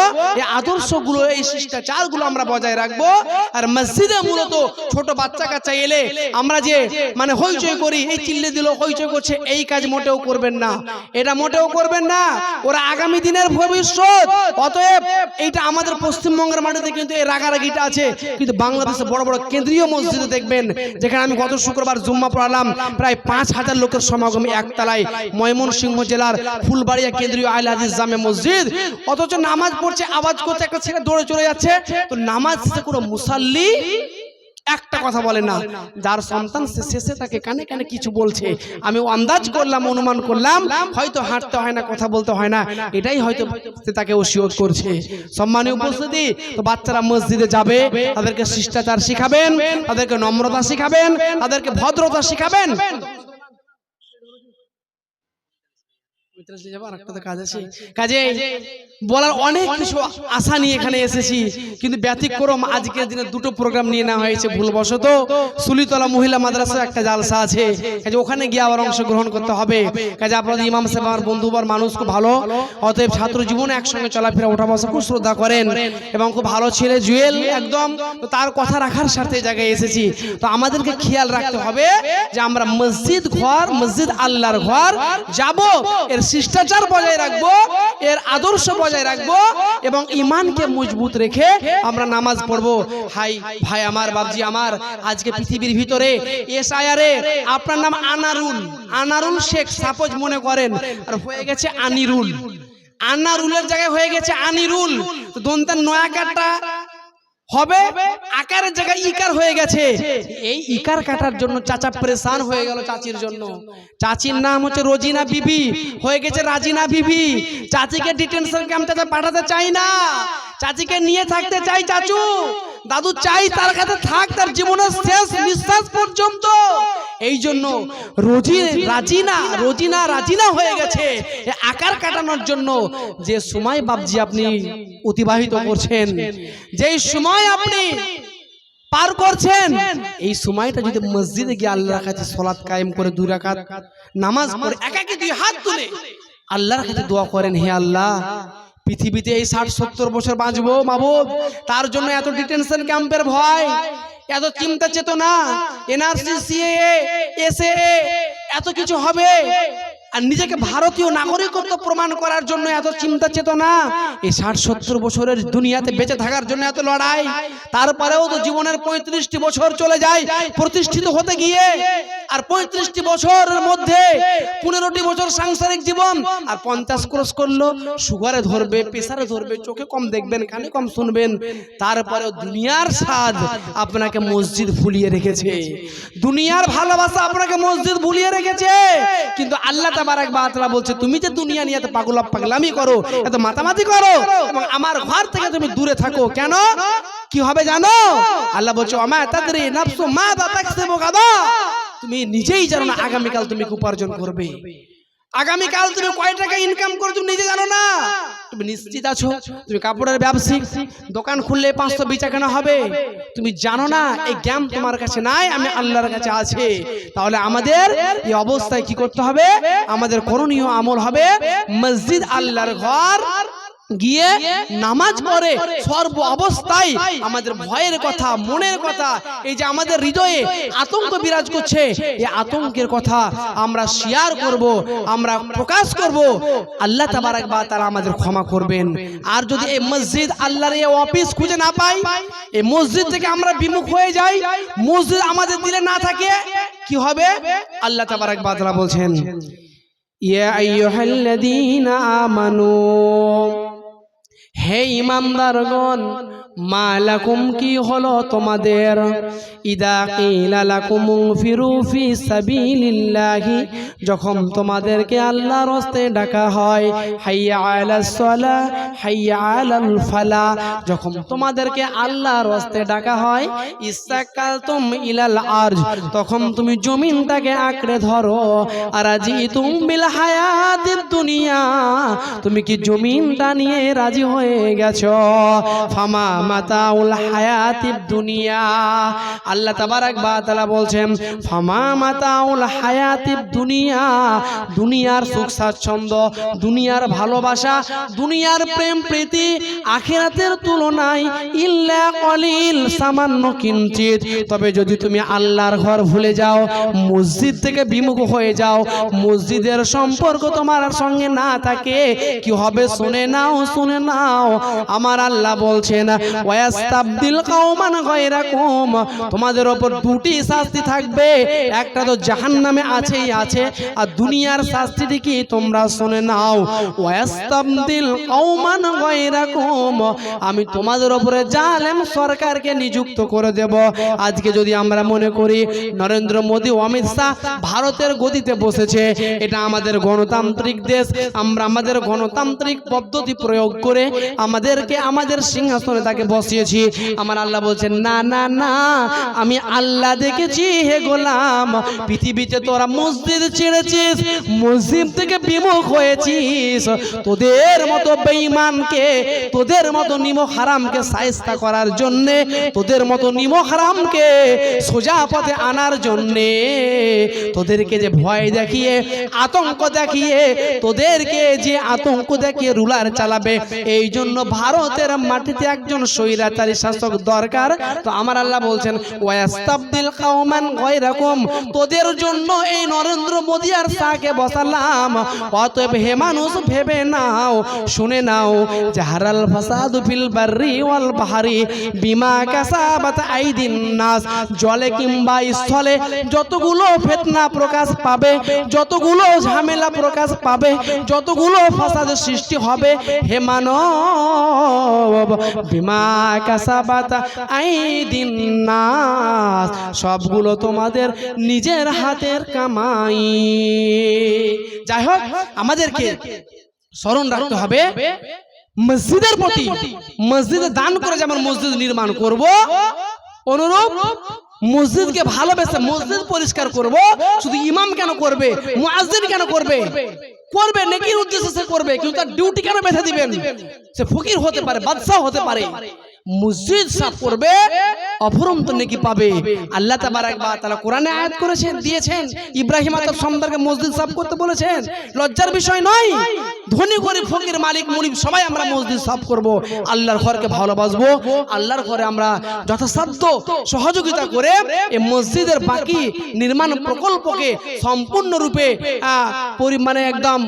এই আদর্শগুলো, এই শিষ্টাচারগুলো আমরা বজায় রাখবো। আর মসজিদে মূলত ছোট বাচ্চা কাচ্চা এলে আমরা যে মানে হইচই করি, এই চিল্লে দিল, হইচই করছে, এই কাজ মোটেও করবেন না, এটা মোটেও করবেন না। ওরা আগামী দিনের ভবিষ্যৎ। অতএব এইটা আমাদের পশ্চিমবঙ্গের মাটিতে কিন্তু এই রাগারাগিটা আছে, কিন্তু বাংলাদেশে বড় বড় কেন্দ্রীয় মসজিদে দেখবেন, যেখানে আমি গত শুক্রবার জুম্মা পড়ালাম, প্রায় 5000 লোকের সমাগমে একতলায়, ময়মনসিংহ জেলার ফুলবাড়িয়া কেন্দ্রীয় আল হাদিস জামে মসজিদ। অথচ নামাজ পড়ছে, আওয়াজ করছে, একটা ছেলে দৌড়ে চলে যাচ্ছে, তো নামাজ শেষে কোনো মুসাল্লি একটা কথা বলে না, যার সন্তান শেষে তাকে কানে কানে কিছু বলছে। আমি আন্দাজ করলাম, অনুমান করলাম, হয়তো হাঁটতে হয় না, কথা বলতে হয় না, এটাই হয়তো তাকে ওসিয়ত করছে। সম্মানীয় উপস্থিতি, তো বাচ্চারা মসজিদে যাবে, তাদেরকে শিষ্টাচার শিখাবেন, তাদেরকে নম্রতা শিখাবেন, তাদেরকে ভদ্রতা শিখাবেন। কাজে বলার অনেক কিছু আশা নিয়ে এখানে এসেছি, কিন্তু ব্যতিক্রম আজকের দিনে দুটো প্রোগ্রাম নিয়ে নেওয়া হয়েছে ভুলবশত। সুলিতলা মহিলা মাদ্রাসা একটা জালসা আছে, কাজে ওখানে গিয়ে আবার অংশগ্রহণ করতে হবে। কাজে আপনাদের ইমাম সাহেব আমার বন্ধুবর মানুষ খুব ভালো, অতএব ছাত্র জীবনে একসঙ্গে চলাফেরা ওঠা বসা খুব শ্রদ্ধা করেন এবং খুব ভালো ছেলে জুয়েল একদম। তো তার কথা রাখার স্বার্থে এই জায়গায় এসেছি। তো আমাদেরকে খেয়াল রাখতে হবে যে আমরা মসজিদ ঘর, মসজিদ আল্লাহর ঘর যাব, এর শিষ্টাচার বজায় রাখবো, এর আদর্শ বজায় রাখবো এবং ইমানকে মজবুত রেখে আমরা নামাজ পড়বো। হাই ভাই আমার, বাবজি আমার, আজকে পৃথিবীর ভিতরে এসআইআরে আপনার নাম আনারুল, আনারুল শেখ সাপোজ মনে করেন, আর হয়ে গেছে আনিরুল। আনারুলের জায়গায় হয়ে গেছে আনিরুল। তো দন্তের নয়াকারটা হবে আকারের জায়গায় ইকার হয়ে গেছে। এই ইকার কাটার জন্য চাচা পরেশান হয়ে গেল চাচির জন্য। চাচির নাম হচ্ছে রোজিনা বিবি, হয়ে গেছে রাজিনা বিবি। চাচিকে ডিটেনশন ক্যাম্প চাচা পাঠাতে চাই না, চাচিকে নিয়ে থাকতে চাই চাচু। দাদু চাই তার কাছে থাক তার জীবনের শেষ নিঃশ্বাস পর্যন্ত। এই জন্য রাজিনা হয়ে গেছে আকার কাটানোর জন্য। যে সময় বাবজি আপনি অতিবাহিত করছেন, যেই সময় আপনি পার করছেন, এই সময়টা যদি মসজিদে গিয়ে আল্লাহর কাছে সালাত কায়েম করে 2 রাকাত নামাজ পড়ে একাকি 2 হাত তুলে আল্লাহর কাছে দোয়া করেন, হে আল্লাহ পৃথিবীতে এই 60-70 বছর বাঁচবো মাবুদ, তার জন্য এত ডিটেনশন ক্যাম্পের ভয়, এত চিন্তা চেতনা, এনআরসি, সিএএ, এসএএ, এত কিছু হবে, আর নিজেকে ভারতীয় নাগরিকত্ব প্রমাণ করার জন্য এত চিন্তা চেতনা, এই 60-70 বছরের দুনিয়াতে বেঁচে থাকার জন্য এত লড়াই। তারপরেও তো জীবনের 35টি বছর চলে যায় প্রতিষ্ঠিত হতে গিয়ে, আর 35টি বছরের মধ্যে 15টি বছর সাংসারিক জীবন, আর 50 ক্রস করলো সুগারে ধরবে, প্রেসারে ধরবে, চোখে কম দেখবেন, কানে কম শুনবেন। তারপরেও দুনিয়ার স্বাদ আপনাকে মসজিদ ভুলিয়ে রেখেছে, দুনিয়ার ভালোবাসা আপনাকে মসজিদ ভুলিয়ে রেখেছে। কিন্তু আল্লাহ তাবারক ওয়া তাআলা বলছে, তুমি যে দুনিয়া নিয়ে এত পাগলামি করো, এত মাতামাতি করো এবং আমার ঘর থেকে তুমি দূরে থাকো, কেন কি হবে জানো? আল্লাহ বলছে, ওমা তাদরি নাফসু মাযা তাকসিবু গাদা, তুমি নিজেই জানো না আগামীকাল তুমি কি উপার্জন করবে, আগামীকাল তুমি কয় টাকা ইনকাম করো তুমি নিজে জানো না। তুমি নিশ্চিত আছো তুমি কাপড়ের ব্যবসায়িক দোকান খুললে 500 বেচাকেনা হবে, তুমি জানো না, এই জ্ঞান তোমার কাছে নাই, আমি আল্লাহর কাছে আছে। তাহলে আমাদের এই অবস্থায় কি করতে হবে? আমাদের করণীয় আমল হবে মসজিদ আল্লাহর ঘর গিয়ে নামাজ পড়ে সর্ব অবস্থায় আমাদের ভয়ের কথা, মনের কথা, এই যে আমাদের হৃদয়ে আতঙ্ক বিরাজ করছে, এই আতঙ্কের কথা আমরা শেয়ার করব, আমরা প্রকাশ করব। আল্লাহ তাবারক ওয়া তাআলা আমাদের ক্ষমা করবেন। আর যদি এই মসজিদ আল্লাহর এই অফিস খুঁজে না পাই, এই মসজিদ থেকে আমরা বিমুখ হয়ে যাই, মসজিদ আমাদের দিলে না থাকে, কি হবে? আল্লাহ তাবারক ওয়া তাআলা বলছেন, ইয়া আইয়ুহাল্লাযীনা আমানু, হে ঈমানদারগণ, মা লাকুম কি হলো তোমাদের, ইদা কিলা লাকুম ইনফিরু ফি সাবিলিল্লাহি, যখন তোমাদেরকে আল্লাহর রাস্তে ডাকা হয়, হাইয়া আলাস সালাহ হাইয়া আলাল ফালাহ, যখন তোমাদেরকে আল্লাহর রাস্তে ডাকা হয়, ইস্তাকালতুম ইলাল আরজ, তখন তুমি জমিনটাকে আঁকড়ে ধরো, আরাজিতুম বিল হায়াতিদ দুনিয়া, তুমি কি জমিনটা নিয়ে রাজি হয়ে গেছো? ফামা মাতাউল হায়াতিদ দুনিয়া, আল্লাহ তাবারক ওয়া তাআলা বলছেন, ফামা মাতাউল হায়াতিদ দুনিয়া, দুনিয়ার সুখ স্বাচ্ছন্দ্য, দুনিয়ার ভালোবাসা, দুনিয়ার প্রেম প্রীতি আখিরাতের তুলনায় ইল্লা কলিল, সামান্য কিঞ্চিত। তবে যদি তুমি আল্লাহর ঘর ভুলে যাও, মসজিদ থেকে বিমুখ হয়ে যাও, মসজিদের সম্পর্ক তোমার সঙ্গে না থাকে, কি হবে? শুনে নাও, শুনে নাও, আমার আল্লাহ বলছেন, ওয়াস্তাবদিল কওমান গায়রাকুম, তোমাদের উপর 2টি শাস্তি থাকবে, একটা তো জাহান্নামে আছেই আছে, আর দুনিয়ার শাস্তিটি কি তোমরা শুনে নাও, ওয়াস্তাবদিল কওমান গায়রাকুম, আমি তোমাদের উপরে জালেম সরকারকে নিযুক্ত করে দেব। আজকে যদি আমরা মনে করি নরেন্দ্র মোদী, অমিত শাহ ভারতের গদিতে বসেছে, এটা আমাদের গণতান্ত্রিক দেশ, আমরা আমাদের গণতান্ত্রিক পদ্ধতি প্রয়োগ করে আমাদেরকে আমাদের সিংহাসনে তাকে বসিয়েছি। আমার আল্লাহ বলছেন, না না না, আমি আল্লাহ দেখেছি হে গোলাম, পৃথিবীতে তোরা মসজিদ ছেড়েছিস, মসজিদ থেকে বিমুখ হয়েছিস, তোদের মতো বেঈমানকে, তোদের মতো নিমক হারামকে শায়েস্তা করার জন্যে, তোদের মতো নিমক হারামকে সোজা পথে আনার জন্যে, তোদেরকে যে ভয় দেখিয়ে, আতঙ্ক দেখিয়ে, তোদেরকে যে আতঙ্ক দেখিয়ে রুলার চালাবে, এই জন্য ভারতের মাটিতে একজন স্বৈরাচারী শাসক দরকার। তো আমার আল্লাহ বলছেন ওয়াস্তাবদিল কাওমান গায়রাকুম, তোদের জন্য এই নরেন্দ্র মোদী আর শাহকে বসালাম। অতএব হে মানুষ ভেবে নাও, শুনে নাও, জাহারাল ফাসাদু ফিল বাররি ওয়াল বাহরি বিমা কাসাবাত আইদিন নাস, জলে কিংবা স্থলে যতগুলো ফিতনা প্রকাশ পাবে, যতগুলো ঝামেলা প্রকাশ পাবে, যতগুলো ফাসাদ সৃষ্টি হবে, হে মানব, বিমা কাসাবাত আইদিন নাস, সবগুলো তোমাদের নিজের হাতের কামাই। যাই হোক, আমাদেরকে স্মরণ রাখতে হবে মসজিদের প্রতি, মসজিদে দান করে যেমন মসজিদ নির্মাণ করব, অনুরূপ মসজিদকে ভালোবেসে মসজিদ পরিষ্কার করব। শুধু ইমাম কেন করবে, মুয়াজ্জিন কেন করবে? করবে নেকির উদ্দেশ্যে সে করবে, কিন্তু তার ডিউটি কেন বেঁধে দিবেন? সে ফকির হতে পারে, বাদশা হতে পারে, মসজিদ সাফ করবে, অফুরন্ত নেকি পাবে। আল্লাহ তাবারক ওয়া তাআলা কোরআনে আয়াত করেছেন, দিয়েছেন, ইব্রাহিম আলাইহিস সালামকে মসজিদ সাফ করতে বলেছেন। লজ্জার বিষয় নয়, ধনী গরিব ফকির মালিক মুরিব সবাই আমরা মসজিদ সাফ করব, আল্লাহর ঘরকে ভালোবাসবো, আল্লাহর ঘরে আমরা যথাসাধ্য সহযোগিতা করে এই মসজিদের বাকি নির্মাণ প্রকল্পকে সম্পূর্ণরূপে মানে একদম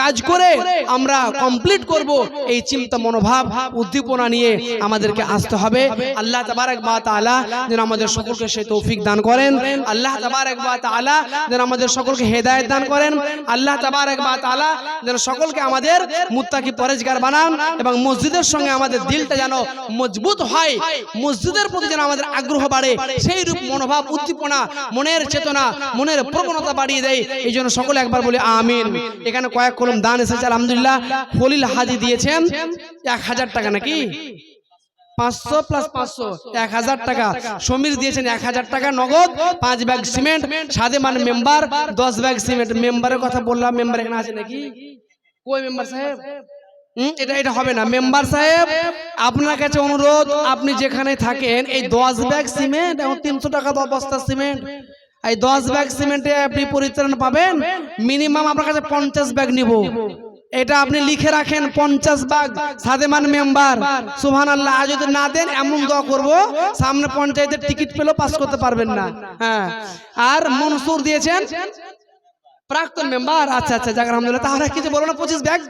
কাজ করে আমরা কমপ্লিট করব, এই চিন্তা মনোভাব উদ্দীপনা নিয়ে আমাদেরকে আসতে হবে। আল্লাহ তাবারক ওয়া তাআলা যেন আমাদের সকলকে সেই তৌফিক দান করেন। আল্লাহ তাবারক ওয়া তাআলা যেন আমাদের সকলকে হেদায়েত দান করেন। আল্লাহ তাবারক ওয়া তাআলা যেন সকলকে আমাদের মুত্তাকি পরেজগার বানান এবং মসজিদের সঙ্গে আমাদের দিলটা যেন মজবুত হয়, মসজিদের প্রতি যেন আমাদের আগ্রহ বাড়ে, সেই রূপ মনোভাব উদ্দীপনা, মনের চেতনা, মনের প্রবণতা বাড়িয়ে দেয়। এই জন্য সকলে একবার বলি আমিন। এখানে কয়েক কলম দান এসেছে, আলহামদুলিল্লাহ। খলিল হাজি দিয়েছেন 1000 টাকা, নাকি 500 প্লাস 500 1000 টাকা। সমীর দিয়েছেন 1000 টাকা নগদ, 5 ব্যাগ সিমেন্ট। সাদেমান মেম্বার 10 ব্যাগ সিমেন্ট। মেম্বারের কথা বললাম, মেম্বার এখানে আছে নাকি? কই মেম্বার সাহেব? এটা হবে না। মেম্বার সাহেব, আপনার কাছে অনুরোধ, আপনি যেখানে থাকেন এই 10 ব্যাগ সিমেন্ট এবং 300 টাকা বস্তা সিমেন্ট, এই 10 ব্যাগ সিমেন্টে আপনি পরিত্রাণ পাবেন। মিনিমাম আপনার কাছে 50 ব্যাগ নিব, এটা আপনি লিখে রাখেন, 50 ব্যাগ। সাদেমান মেম্বার, সুবহানাল্লাহ। আর যদি না দেন এমন দোয়া করব, সামনে পঞ্চায়েতের টিকিট পেলেও পাস করতে পারবেন না। হ্যাঁ। আর মনসুর দিয়েছেন প্রাক্তন মেম্বার, আচ্ছা আচ্ছা, যাক আলহামদুলিল্লাহ। তাহলে কিছু বলো না, 25 ব্যাগ,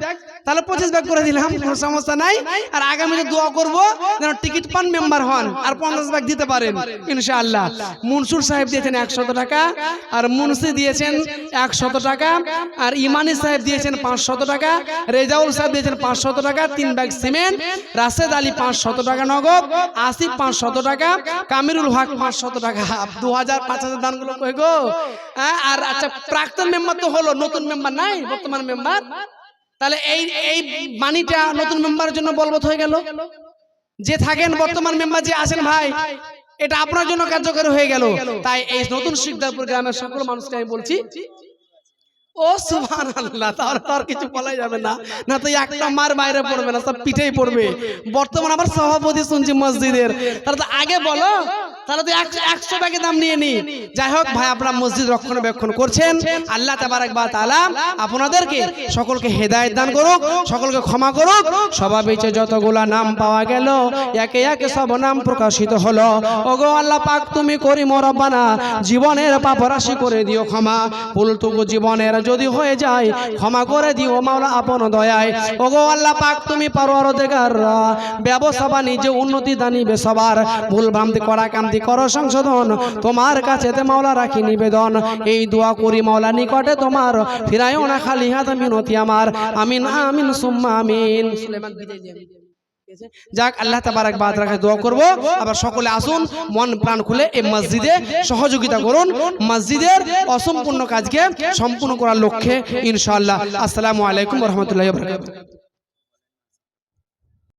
তাহলে 25 ব্যাগ করে দিলাম, কোনো সমস্যা নাই। আর আগামীতে দোয়া করব যেন টিকিট পান, মেম্বার হন, আর 50 ব্যাগ দিতে পারেন ইনশাআল্লাহ। মনসুর সাহেব দিয়েছেন 100 টাকা, আর মুন্সি দিয়েছেন 100 টাকা, আর ইমানি সাহেব দিয়েছেন 500 টাকা, রেজাউল সাহেব দিয়েছেন 500 টাকা, 3 ব্যাগ সিমেন্ট, রাশেদ আলী 500 টাকা নগদ, আসিফ 500 টাকা, কামিরুল হক 500 টাকা। 2000 5000 দানগুলো কই গো? আর আচ্ছা, প্রাক্তন মেম্বার তো হলো, নতুন মেম্বার নাই, বর্তমান মেম্বার। তাহলে এই মানিটা নতুন মেম্বারের জন্য বলবৎ হয়ে গেল। যে থাকেন বর্তমান মেম্বার, যে আছেন ভাই, এটা আপনার জন্য কার্যকরী হয়ে গেল। তাই এই নতুন শিকদারপুর গ্রামের সকল মানুষকে আমি বলছি, ও সুবহানাল্লাহ, তাহলে তো আর কিছু বলা যাবে না, না তো একটা মার বাইরে পড়বে না, সব পিঠেই পড়বে। বর্তমান আবার সভাপতি শুনছি মসজিদের, তাহলে তো আগে বলো, তাহলে তো 100 টাকা দাম নিয়ে নি। যাই হোক ভাই, আপনারা মসজিদ রক্ষণাবেক্ষণ করছেন, আল্লাহ তাবারক ওয়া তাআলা আপনাদেরকে সকলকে হেদায়েত দান করুক, সকলকে ক্ষমা করুক। সভাপতিতে যতগুলা নাম পাওয়া গেল, একে একে সব নাম প্রকাশিত হলো। ওগো আল্লাহ পাক, তুমি করিম রব্বানা, জীবনের পাপ রাশি করে দিও ক্ষমা, ভুলটুকু জীবনের যদি হয়ে যায় ক্ষমা করে দিও মাওলা আপন দয়ায়। ওগো আল্লাহ পাক, তুমি পরওয়ারদিগার, ব্যবসা বাণিজ্যে উন্নতি দানিবে সবার, ভুল ভ্রান্তি করা কান্তি করো সংশোধন, তোমার কাছে মাওলা রাখি নিবেদন। এই দোয়া করি মাওলা নিকটে তোমার, ফিরায়ও না খালি হাত মিনতি আমার, আমিন আমিন সুম্মা আমিন। সুলাইমান বিদায় দিয়ে যাক, আল্লাহ তাবারক ওয়া তাআলার কাছে দোয়া করব। আবার সকলে আসুন, মন প্রাণ খুলে এই মসজিদে সহযোগিতা করুন, মসজিদের অসম্পূর্ণ কাজকে সম্পূর্ণ করার লক্ষ্যে ইনশাআল্লাহ। আসসালামু আলাইকুম ওয়া রাহমাতুল্লাহি ওয়া বারাকাতুহু।